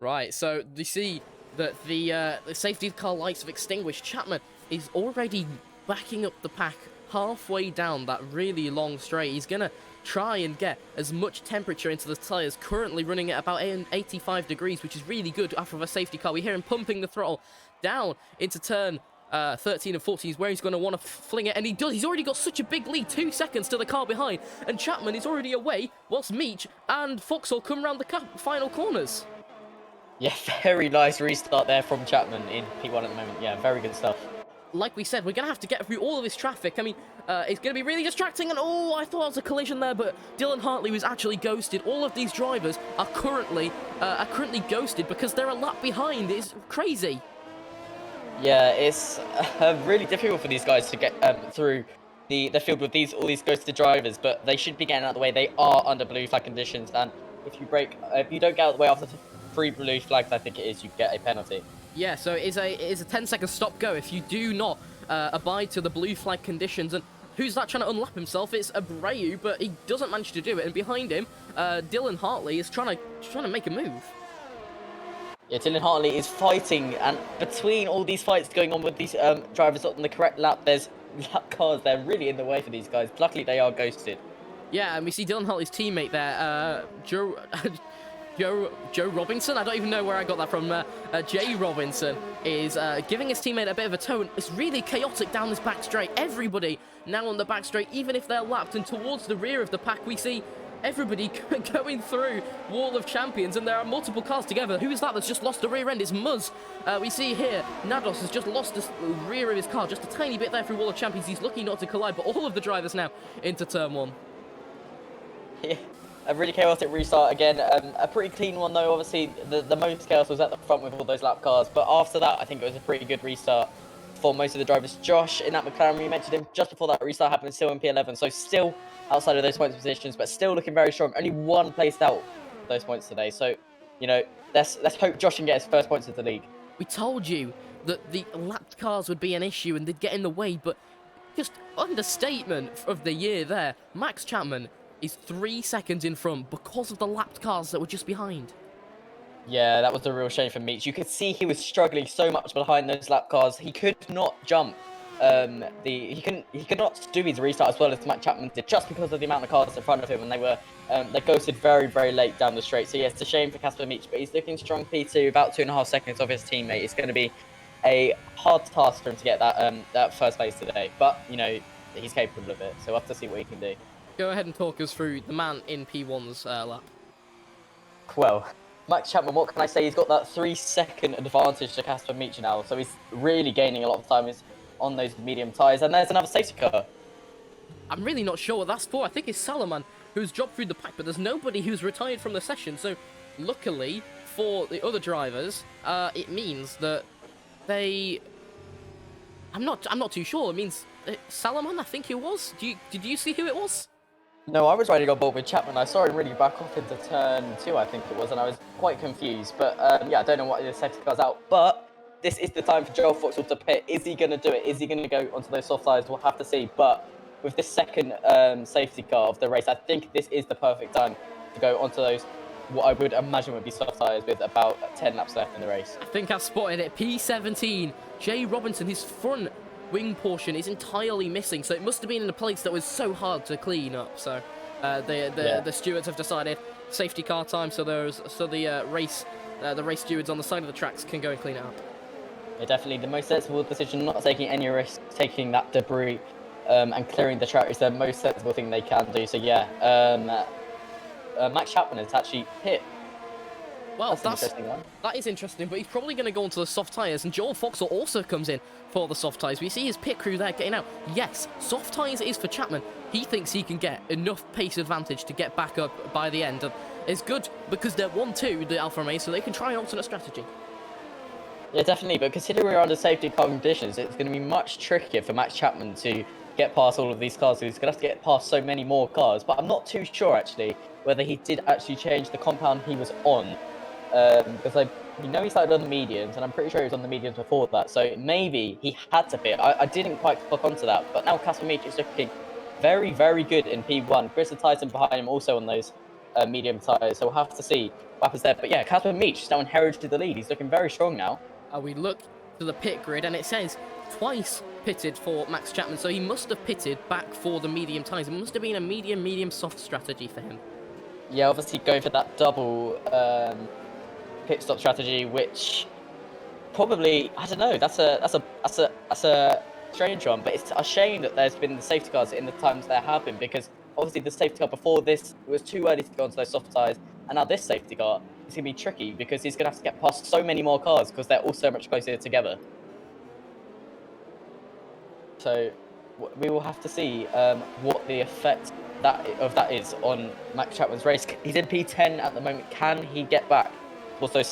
Right, so you see that the safety car lights have extinguished. Chapman is already backing up the pack halfway down that really long straight. He's going to try and get as much temperature into the tyres, currently running at about 85 degrees, which is really good after a safety car. We hear him pumping the throttle down into turn 13 and 14 is where he's going to want to fling it, and he does. He's already got such a big lead, 2 seconds to the car behind, and Chapman is already away, whilst Meach and Foxall come round the final corners. Yeah, very nice restart there from Chapman in P1 at the moment. Yeah, very good stuff. Like we said, we're going to have to get through all of this traffic. I mean, it's going to be really distracting, and oh, I thought it was a collision there, but Dylan Hartley was actually ghosted. All of these drivers are currently ghosted because they're a lap behind. It's crazy. Yeah, it's really difficult for these guys to get through the field with all these ghosted drivers, but they should be getting out of the way. They are under blue flag conditions, and if you don't get out of the way after 3 blue flags, I think it is, you get a penalty. Yeah, so it is a 10-second stop go if you do not abide to the blue flag conditions. And who's that trying to unlap himself? It's Abreu, but he doesn't manage to do it. And behind him, Dylan Hartley is trying to make a move. Yeah, Dylan Hartley is fighting, and between all these fights going on with these drivers on the correct lap, there's lap cars. They're really in the way for these guys. Luckily, they are ghosted. Yeah, and we see Dylan Hartley's teammate there, Joe Robinson. I don't even know where I got that from. Jay Robinson is giving his teammate a bit of a tone. It's really chaotic down this back straight. Everybody now on the back straight, even if they're lapped, and towards the rear of the pack, we see everybody going through Wall of Champions, and there are multiple cars together. Who is that that's just lost the rear end? It's Muzz. We see here, Nados has just lost the rear of his car, just a tiny bit there through Wall of Champions. He's lucky not to collide, but all of the drivers now into turn 1. Yeah, a really chaotic restart again. A pretty clean one though. Obviously, the most chaos was at the front with all those lap cars, but after that, I think it was a pretty good restart for most of the drivers. Josh in that McLaren, we mentioned him just before that restart happened, still in P11, so still outside of those points positions, but still looking very strong. Only 1 placed out of those points today, so you know, let's hope Josh can get his first points of the league. We told you that the lapped cars would be an issue and they'd get in the way, but just understatement of the year there. Max Chapman is 3 seconds in front because of the lapped cars that were just behind. Yeah, that was a real shame for Meach. You could see he was struggling so much behind those lap cars. He could not jump. He could not do his restart as well as Max Chapman did, just because of the amount of cars in front of him, and they ghosted very, very late down the straight. So yeah, it's a shame for Casper Meach, but he's looking strong P2, about 2.5 seconds off his teammate. It's going to be a hard task for him to get that first place today, but you know, he's capable of it. So we'll have to see what he can do. Go ahead and talk us through the man in P1's lap. Well, Max Chapman, what can I say? He's got that 3-second advantage to Casper Meach now, so he's really gaining a lot of time on those medium tyres. And there's another safety car. I'm really not sure what that's for. I think it's Salaman who's dropped through the pack, but there's nobody who's retired from the session. So luckily for the other drivers, it means that they... I'm not too sure. It means Salaman, I think it was. Did you see who it was? No, I was riding on board with Chapman. I saw him really back off into turn 2, I think it was, and I was quite confused. But yeah, I don't know what the safety car's out. But this is the time for Joel Foxall to pit. Is he going to do it? Is he going to go onto those soft tyres? We'll have to see. But with this second safety car of the race, I think this is the perfect time to go onto those, what I would imagine would be soft tyres with about 10 laps left in the race. I think I spotted it. P17. Jay Robinson, his front wing portion is entirely missing, so it must have been in a place that was so hard to clean up. So the stewards have decided safety car time, so the race stewards on the side of the tracks can go and clean it up. Yeah, definitely the most sensible decision, not taking any risk, taking that debris and clearing the track is the most sensible thing they can do. So yeah, Max Chapman is actually hit. Well, that is interesting, but he's probably going to go onto the soft tyres, and Joel Foxall also comes in for the soft tyres. We see his pit crew there getting out. Yes, soft tyres is for Chapman. He thinks he can get enough pace advantage to get back up by the end. And it's good because they're 1-2, the Alfa Romeo, so they can try an alternate strategy. Yeah, definitely, but considering we're under safety car conditions, it's going to be much trickier for Max Chapman to get past all of these cars. He's going to have to get past so many more cars, but I'm not too sure, actually, whether he did actually change the compound he was on. Because he started on the mediums, and I'm pretty sure he was on the mediums before that, so maybe he had to pit. I didn't quite hook onto that, but now Casper Meach is looking very, very good in P1. Chris and Tyson behind him also on those medium tyres. So we'll have to see what happens there. But yeah, Casper Meech now inherited the lead. He's looking very strong now. We look to the pit grid, and it says twice pitted for Max Chapman, so he must have pitted back for the medium tyres. It must have been a medium soft strategy for him. Yeah, obviously going for that double pit stop strategy, which probably, I don't know, that's a strange one. But it's a shame that there's been the safety cars in the times there have been, because obviously the safety car before this, it was too early to go onto those soft tyres, and now this safety car is going to be tricky because he's going to have to get past so many more cars because they're all so much closer together. So we will have to see what the effect of that is on Max Chapman's race. He's in P10 at the moment. Can he get back with those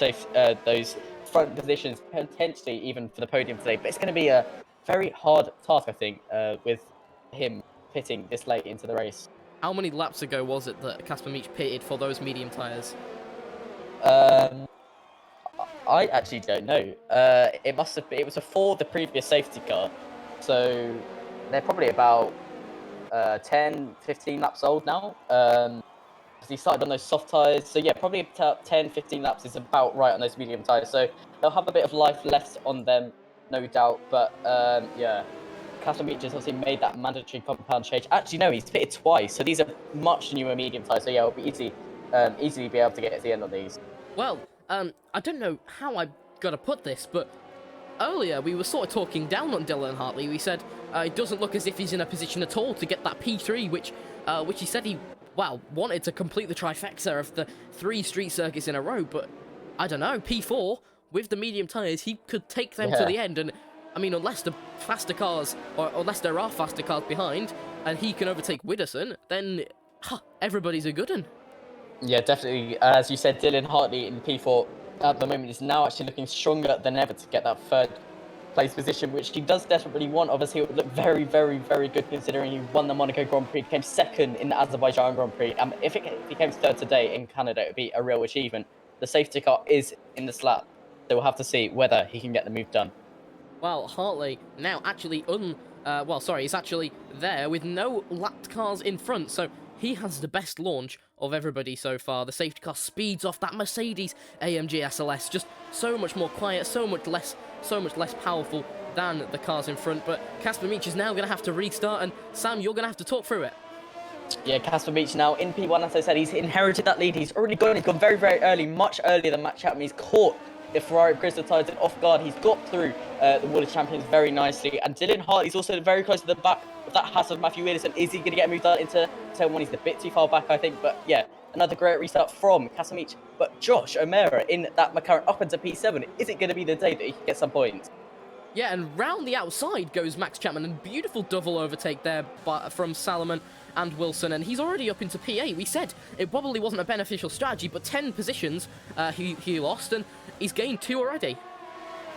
those front positions, potentially even for the podium today? But it's going to be a very hard task, I think, with him pitting this late into the race. How many laps ago was it that Casper Meech pitted for those medium tyres? I actually don't know. It must have been, it was before the previous safety car, so they're probably about 10, 15 laps old now. He started on those soft tyres, so yeah, probably about 10, 15 laps is about right on those medium tyres. So they'll have a bit of life left on them, no doubt. But yeah, Casper Meech has obviously made that mandatory compound change. Actually, no, he's pitted twice, so these are much newer medium tyres. So yeah, it'll be easily be able to get to the end on these. Well, I don't know how I gotta put this, but earlier we were sort of talking down on Dylan Hartley. We said it doesn't look as if he's in a position at all to get that P3, which he said he wanted to complete the trifecta of the 3 street circuits in a row. But I don't know, P4 with the medium tyres, he could take them to the end. And I mean, unless the faster cars, or unless there are faster cars behind, and he can overtake Widdowson, then everybody's a good one. Yeah, definitely. As you said, Dylan Hartley in P4 at the moment is now actually looking stronger than ever to get that 3rd place position, which he does desperately want. Obviously, it would look very, very, very good considering he won the Monaco Grand Prix, came 2nd in the Azerbaijan Grand Prix. If he came 3rd today in Canada, it would be a real achievement. The safety car is in the slap, so we'll have to see whether he can get the move done. Well, Hartley now actually he's actually there with no lapped cars in front, so he has the best launch of everybody so far. The safety car speeds off that Mercedes AMG SLS, just so much more quiet, so much less powerful than the cars in front. But Casper Meech is now going to have to restart, and Sam, you're going to have to talk through it. Yeah, Casper Meech now in P1, as I said, he's inherited that lead. He's gone very, very early, much earlier than Max Chapman. He's caught the Ferrari Crystal Titan off guard. He's got through the Wall of Champions very nicely. And Dylan Hartley's also very close to the back of that Haas of Matthew Widdowson. Is he going to get moved out into turn 1? He's a bit too far back, I think. But yeah, another great restart from Casper Meech. But Josh O'Mara in that McLaren up into P7. Is it going to be the day that he can get some points? Yeah, and round the outside goes Max Chapman, and beautiful double overtake there from Salomon and Wilson, and he's already up into P8. We said it probably wasn't a beneficial strategy, but 10 positions he lost, and he's gained 2 already.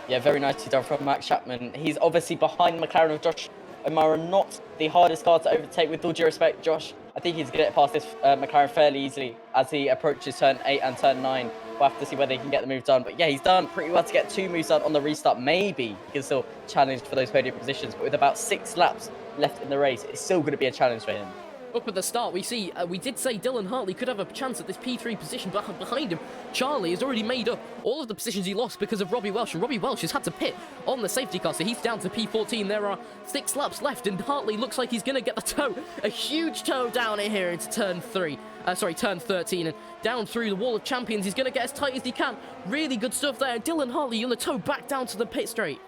Yeah, very nicely done from Max Chapman. He's obviously behind McLaren of Josh O'Mara, not the hardest car to overtake. With all due respect, Josh, I think he's going to get past this McLaren fairly easily as he approaches turn 8 and turn 9. We'll have to see whether he can get the move done. But yeah, he's done pretty well to get 2 moves done on the restart. Maybe he can still challenge for those podium positions, but with about 6 laps left in the race, it's still going to be a challenge for him. Up at the start, we see, we did say Dylan Hartley could have a chance at this P3 position, but behind him, Charlie has already made up all of the positions he lost because of Robbie Welsh, and Robbie Welsh has had to pit on the safety car, so he's down to P14. There are 6 laps left, and Hartley looks like he's going to get the toe, a huge toe down in here into turn 13, and down through the Wall of Champions. He's going to get as tight as he can. Really good stuff there. Dylan Hartley on the toe back down to the pit straight.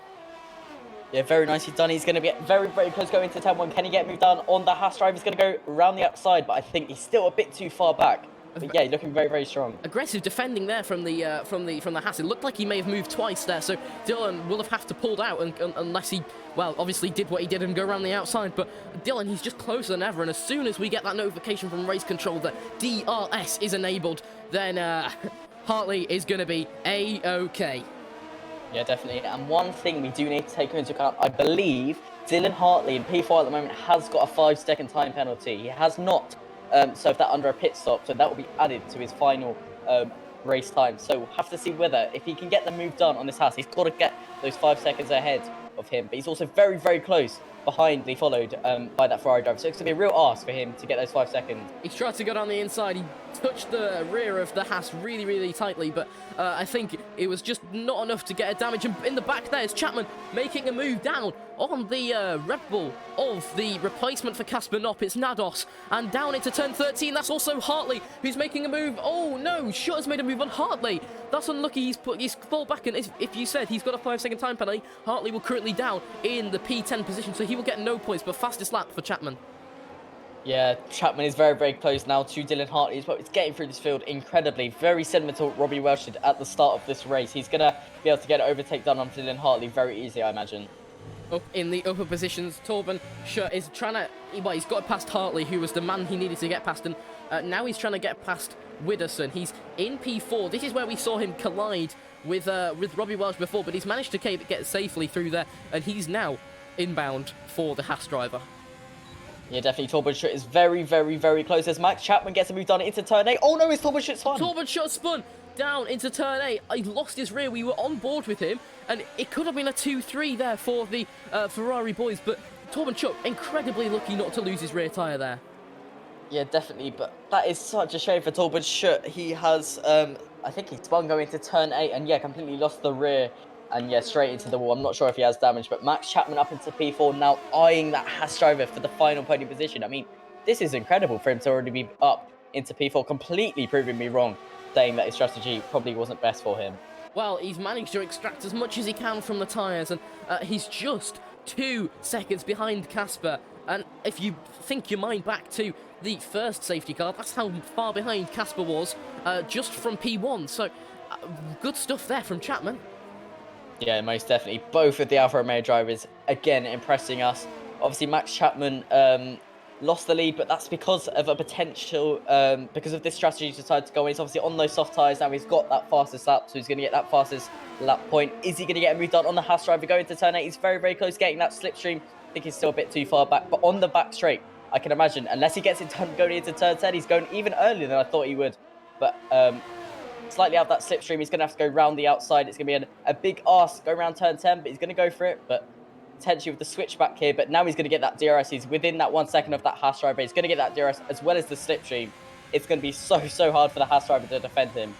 Yeah, very nicely done. He's going to be very, very close going to turn 1. Can he get moved down on the Haas drive? He's going to go around the outside, but I think he's still a bit too far back. But yeah, looking very, very strong. Aggressive defending there from the Haas. It looked like he may have moved twice there, so Dylan will have to pulled out unless he, well, obviously did what he did and go around the outside. But Dylan, he's just closer than ever, and as soon as we get that notification from race control that DRS is enabled, then Hartley is going to be A-OK. Yeah, definitely. And one thing we do need to take into account, I believe Dylan Hartley in P4 at the moment has got a 5-second time penalty. He has not served that under a pit stop, so that will be added to his final race time. So we'll have to see whether, if he can get the move done on this house, he's got to get those 5 seconds ahead of him, but he's also very, very close behind, followed by that Ferrari driver. So it's going to be a real ask for him to get those 5 seconds. He's tried to go down the inside. He touched the rear of the Haas really, really tightly, but I think it was just not enough to get a damage. And in the back there is Chapman making a move down on the Red Bull of the replacement for Casper Knopp. It's Nados, and down into turn 13. That's also Hartley, who's making a move. Oh no, Shutter's made a move on Hartley. That's unlucky. He's fall back, and if you said he's got a 5-second time penalty, Hartley will currently down in the P10 position, so he will get no points, but fastest lap for Chapman. Yeah, Chapman is very, very close now to Dylan Hartley as well. It's getting through this field incredibly. Very similar to what Robbie Welsh did at the start of this race. He's going to be able to get an overtake done on Dylan Hartley very easily, I imagine. Up in the upper positions, Torben Schutt is trying to... Well, he's got past Hartley, who was the man he needed to get past, and now he's trying to get past Widdowson. He's in P4. This is where we saw him collide with Robbie Welsh before, but he's managed to get safely through there, and he's now inbound for the Haas driver. Yeah, definitely. Torben Schutt is very, very, very close as Max Chapman gets a move done into turn 8. Oh no, it's Torben Schutt spun. Torben Schutt spun down into turn 8. He lost his rear. We were on board with him, and it could have been a 2-3 there for the Ferrari boys, but Torben Schutt incredibly lucky not to lose his rear tyre there. Yeah, definitely, but that is such a shame for Torben Schutt. He has, I think he spun going into turn 8 and, yeah, completely lost the rear and, yeah, straight into the wall. I'm not sure if he has damage, but Max Chapman up into P4 now eyeing that Haas driver for the final podium position. I mean, this is incredible for him to already be up into P4, completely proving me wrong, saying that his strategy probably wasn't best for him. Well, he's managed to extract as much as he can from the tyres, and he's just 2 seconds behind Casper. And if you think your mind back to the first safety car, that's how far behind Casper was just from P1. So, good stuff there from Chapman. Yeah, most definitely. Both of the Alfa Romeo drivers, again, impressing us. Obviously, Max Chapman lost the lead, but that's because of a potential, because of this strategy he's decided to go in. He's obviously on those soft tyres now. He's got that fastest lap, so he's going to get that fastest lap point. Is he going to get a move done on the Haas driver going to turn 8? He's very, very close getting that slipstream. I think he's still a bit too far back, but on the back straight, I can imagine, unless he gets it done going into turn 10, he's going even earlier than I thought he would. But slightly out of that slipstream, he's going to have to go round the outside. It's going to be a big ask, go around turn 10, but he's going to go for it. But potentially with the switchback here, but now he's going to get that DRS. He's within that 1 second of that Haas driver. He's going to get that DRS as well as the slipstream. It's going to be so, so hard for the Haas driver to defend him.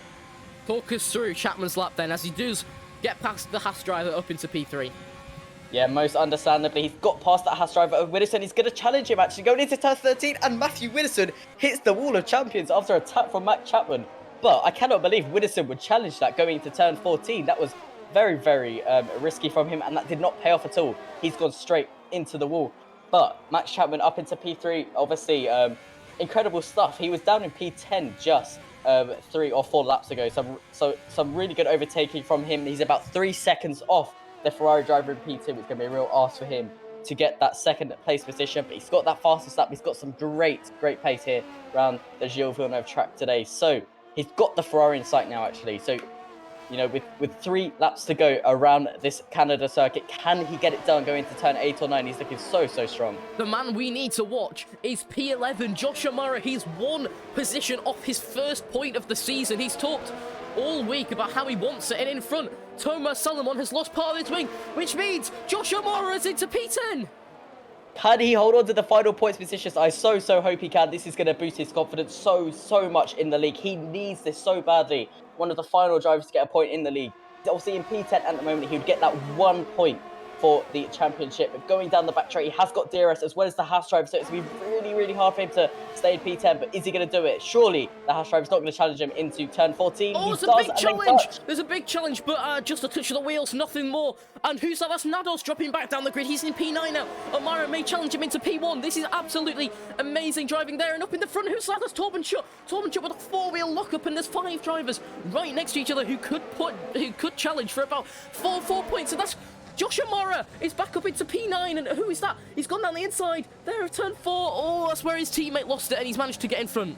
Talk us through Chapman's lap then, as he does get past the Haas driver up into P3. Yeah, most understandably, he's got past that Haas driver of Widdowson. He's going to challenge him, actually, going into turn 13, and Matthew Widdowson hits the wall of champions after a tap from Max Chapman. But I cannot believe Widdowson would challenge that going into turn 14. That was very, very risky from him, and that did not pay off at all. He's gone straight into the wall. But Max Chapman up into P3, obviously, incredible stuff. He was down in P10 just 3 or 4 laps ago. Some really good overtaking from him. He's about 3 seconds off the Ferrari driver in P2. It's going to be a real ask for him to get that second place position, but he's got that fastest lap. He's got some great pace here around the Gilles Villeneuve track today. So he's got the Ferrari in sight now, actually. So, you know, with 3 laps to go around this Canada circuit, can he get it done going into turn 8 or 9? He's looking so, so strong. The man we need to watch is P11, Josh O'Mara. He's 1 position off his first point of the season. He's talked all week about how he wants it, and in front, Thomas Salomon has lost part of his wing, which means Josh O'Mara is into P10. Can he hold on to the final points positions? I so hope he can. This is going to boost his confidence so much in the league. He needs this so badly. One of the final drivers to get a point in the league. Obviously in P10 at the moment, he would get that 1 point for the championship. But going down the back straight, he has got DRS as well as the Haas driver, so it's going to be really hard for him to stay in P10. But is he going to do it? Surely the Haas driver's not going to challenge him into turn 14. Oh, it's a big challenge! There's a big challenge, but just a touch of the wheels, nothing more. And who's that? That's Nados dropping back down the grid. He's in P9 now. O'Mara may challenge him into P1. This is absolutely amazing driving there. And up in the front, who's that? That's Torben Schutt. Torben Schutt with a 4-wheel lockup, and there's 5 drivers right next to each other who could challenge for about 4 points. And that's Josh O'Mara is back up into P9, and who is that? He's gone down the inside. There at turn 4. Oh, that's where his teammate lost it, and he's managed to get in front.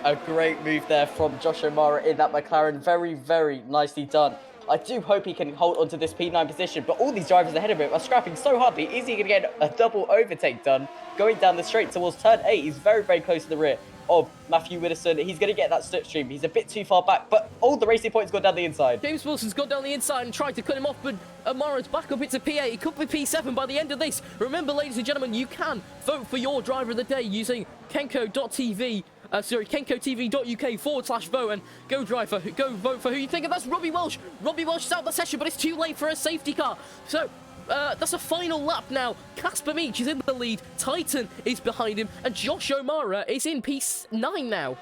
A great move there from Josh O'Mara in that McLaren. Very nicely done. I do hope he can hold onto this P9 position, but all these drivers ahead of him are scrapping so hardly. Is he going to get a double overtake done going down the straight towards turn 8? He's very close to the rear of Matthew Widdowson. He's going to get that slipstream. He's a bit too far back, but all the racing points go down the inside. James Wilson's gone down the inside and tried to cut him off, but Amara's back up into P8. It could be P7 by the end of this. Remember, ladies and gentlemen, you can vote for your driver of the day using Kenco.tv. KencoTV.uk/vote and go vote for who you think. And that's Robbie Welsh. Robbie Welsh is out of the session, but it's too late for a safety car. So that's a final lap now. Casper Meach is in the lead. Titan is behind him, and Josh O'Mara is in P9 now.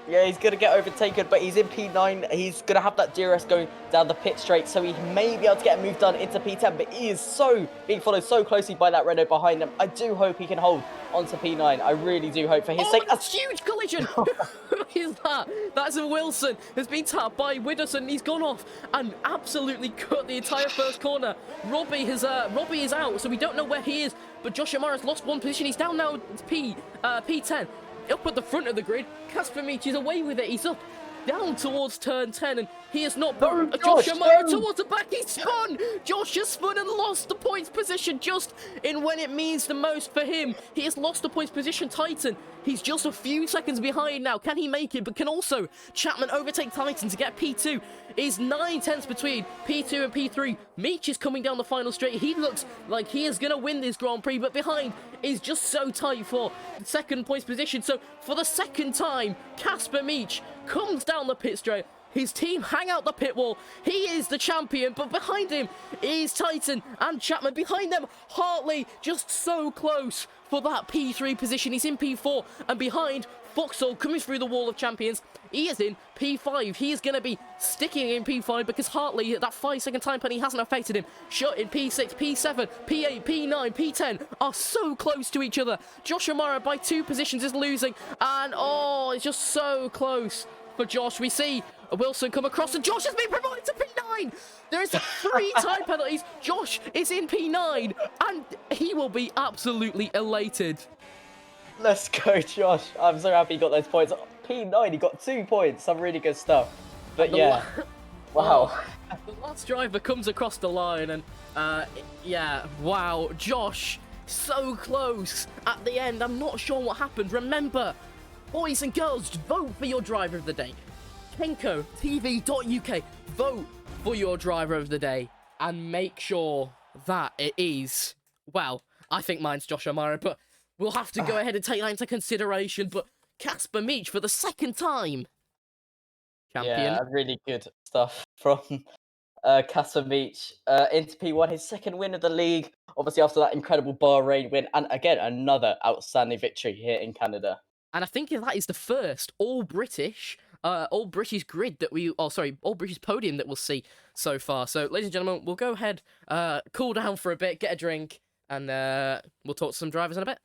Yeah, he's going to get overtaken, but he's in P9. He's going to have that DRS going down the pit straight, so he may be able to get a move done into P10, but he is being followed so closely by that Renault behind him. I do hope he can hold onto P9. I really do hope for his sake. A huge collision! Who is that? That's a Wilson. Has been tapped by Widdowson. He's gone off and absolutely cut the entire first corner. Robbie is out, so we don't know where he is, but Josh O'Mara's lost one position. He's down now to P10. Up at the front of the grid, Casper Meach is away with it. He's up, down towards turn 10, and he has not put Josh O'Mara towards the back. He spun! Josh has spun and lost the points position just in when it means the most for him. He has lost the points position. Titan, he's just a few seconds behind now. Can he make it? But can also Chapman overtake Titan to get P2? Is 9/10 between P2 and P3. Meach is coming down the final straight. He looks like he is going to win this Grand Prix, but behind is just so tight for the second points position. So for the second time, Casper Meach comes down the pit straight. His team hang out the pit wall. He is the champion, but behind him is Titan and Chapman. Behind them, Hartley, just so close for that P3 position. He's in P4, and behind, Vauxhall coming through the wall of champions. He is in P5. He is going to be sticking in P5 because Hartley, that 5-second time penalty hasn't affected him. Shut in P6, P7, P8, P9, P10 are so close to each other. Josh O'Mara by 2 positions is losing, and it's just so close for Josh. We see Wilson come across, and Josh has been promoted to P9. There is 3 time penalties. Josh is in P9, and he will be absolutely elated. Let's go, Josh. I'm so happy he got those points. P9, he got 2 points. Some really good stuff. But yeah, wow. The last driver comes across the line, and yeah, wow. Josh, so close at the end. I'm not sure what happened. Remember, boys and girls, vote for your driver of the day. KencoTV.uk, vote for your driver of the day, and make sure that it is, well, I think mine's Josh O'Mara, but we'll have to go ahead and take that into consideration. But Casper Meach for the second time, champion. Yeah, really good stuff from Casper Meach into P1, his second win of the league, obviously after that incredible Bahrain win, and again, another outstanding victory here in Canada. And I think that is the first all-British grid that all-British podium that we'll see so far. So, ladies and gentlemen, we'll go ahead, cool down for a bit, get a drink, and we'll talk to some drivers in a bit.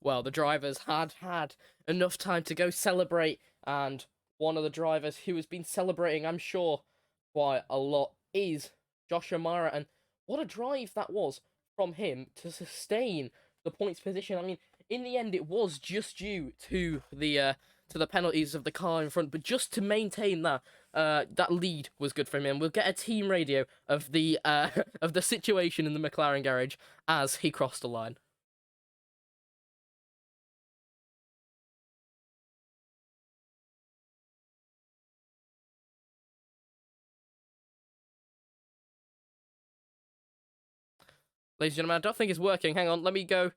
Well, the drivers had enough time to go celebrate, and one of the drivers who has been celebrating, I'm sure, quite a lot is Josh O'Mara, and what a drive that was from him to sustain the points position. I mean, in the end, it was just due to the penalties of the car in front, but just to maintain that lead was good for him. And we'll get a team radio of the of the situation in the McLaren garage as he crossed the line. Ladies and gentlemen, I don't think it's working. Hang on, let me go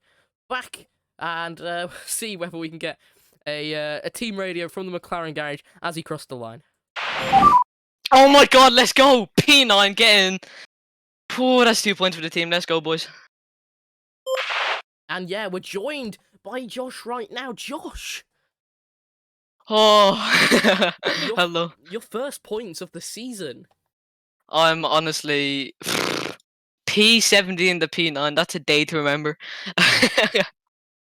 back and see whether we can get a team radio from the McLaren garage as he crossed the line. Oh my god, let's go! P9 getting. Oh, that's 2 points for the team. Let's go, boys. And yeah, we're joined by Josh right now. Josh! Oh, Your, hello. Your first points of the season. I'm honestly P70 in the P9. That's a day to remember.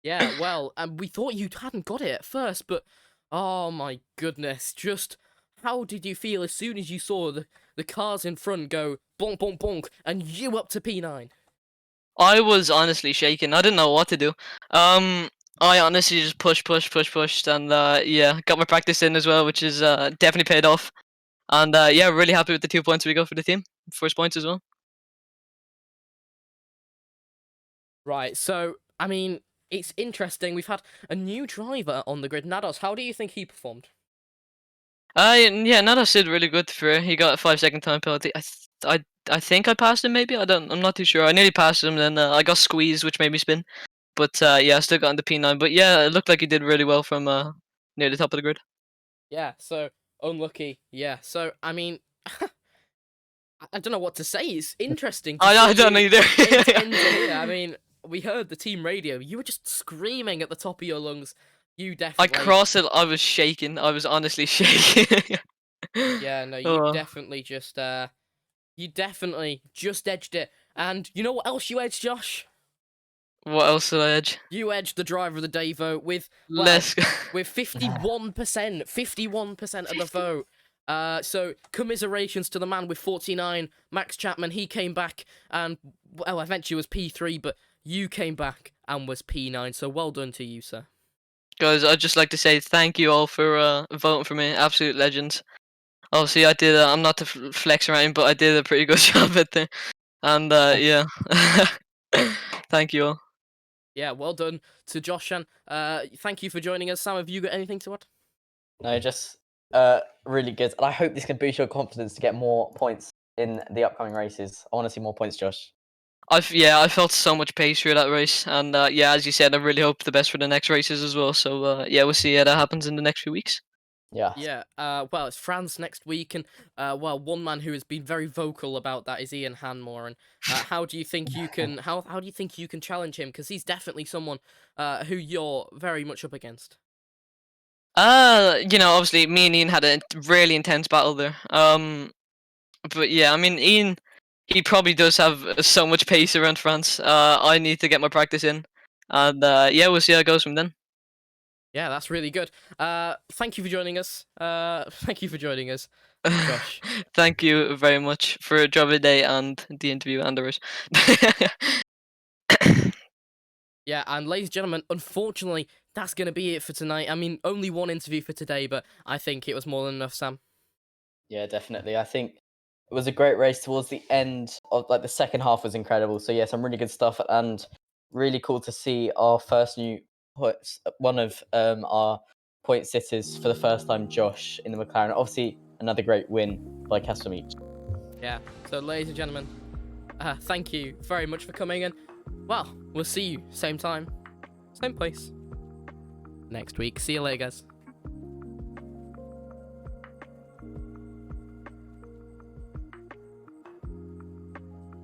Yeah, well, we thought you hadn't got it at first, but oh my goodness, just how did you feel as soon as you saw the cars in front go bonk, bonk, bonk, and you up to P9? I was honestly shaking. I didn't know what to do. I honestly just pushed, and yeah, got my practice in as well, which is definitely paid off. And yeah, really happy with the 2 points we got for the team. First points as well. Right, so, I mean, it's interesting. We've had a new driver on the grid, Nados. How do you think he performed? Yeah, Nadas did really good for. He got a 5 second time penalty. I think I passed him. Maybe I'm not too sure. I nearly passed him. Then I got squeezed, which made me spin. But yeah, I still got into P9. But yeah, it looked like he did really well from near the top of the grid. Yeah, so, unlucky. Yeah, so, I mean, I don't know what to say. It's interesting to I see don't you either. end to here. I mean, we heard the team radio. You were just screaming at the top of your lungs. You I definitely... crossed it. I was shaking. I was honestly shaking. Yeah, no, Oh, you definitely just edged it. And you know what else you edged, Josh? what else did I edge? You edged the driver of the day vote with, well, Let's go. with 51%, 51% of the vote. So commiserations to the man with 49, Max Chapman. He came back and, well, eventually was P3, but you came back and was P9. So well done to you, sir. Guys, I'd just like to say thank you all for voting for me. Absolute legends. Obviously, I did. I'm not to flex around, but I did a pretty good job at there. And yeah, thank you all. Yeah, well done to Josh. And thank you for joining us. Sam, have you got anything to add? No, just really good. And I hope this can boost your confidence to get more points in the upcoming races. I want to see more points, Josh. Yeah, I felt so much pace through that race, and yeah, as you said, I really hope the best for the next races as well. So yeah, we'll see how that happens in the next few weeks. Yeah. Yeah, well, it's France next week, and well, one man who has been very vocal about that is Ian Hanmore. And how do you think you can how do you think you can challenge him? Because he's definitely someone who you're very much up against. You know, obviously, me and Ian had a really intense battle there. But yeah, I mean, Ian, he probably does have so much pace around France. I need to get my practice in, and yeah, we'll see how it goes from then. Yeah, that's really good. Thank you for joining us. Thank you for joining us, Josh. Thank you very much for a job of the day and the interview and the race. Yeah, and ladies and gentlemen, unfortunately, that's going to be it for tonight. I mean, only one interview for today, but I think it was more than enough, Sam. Yeah, definitely. I think it was a great race towards the end of like the second half was incredible. So yeah, some really good stuff and really cool to see our first new points, one of our point sitters for the first time, Josh in the McLaren. Obviously, another great win by Casper Meach. Yeah. So, ladies and gentlemen, thank you very much for coming, and well, we'll see you same time, same place next week. See you later, guys.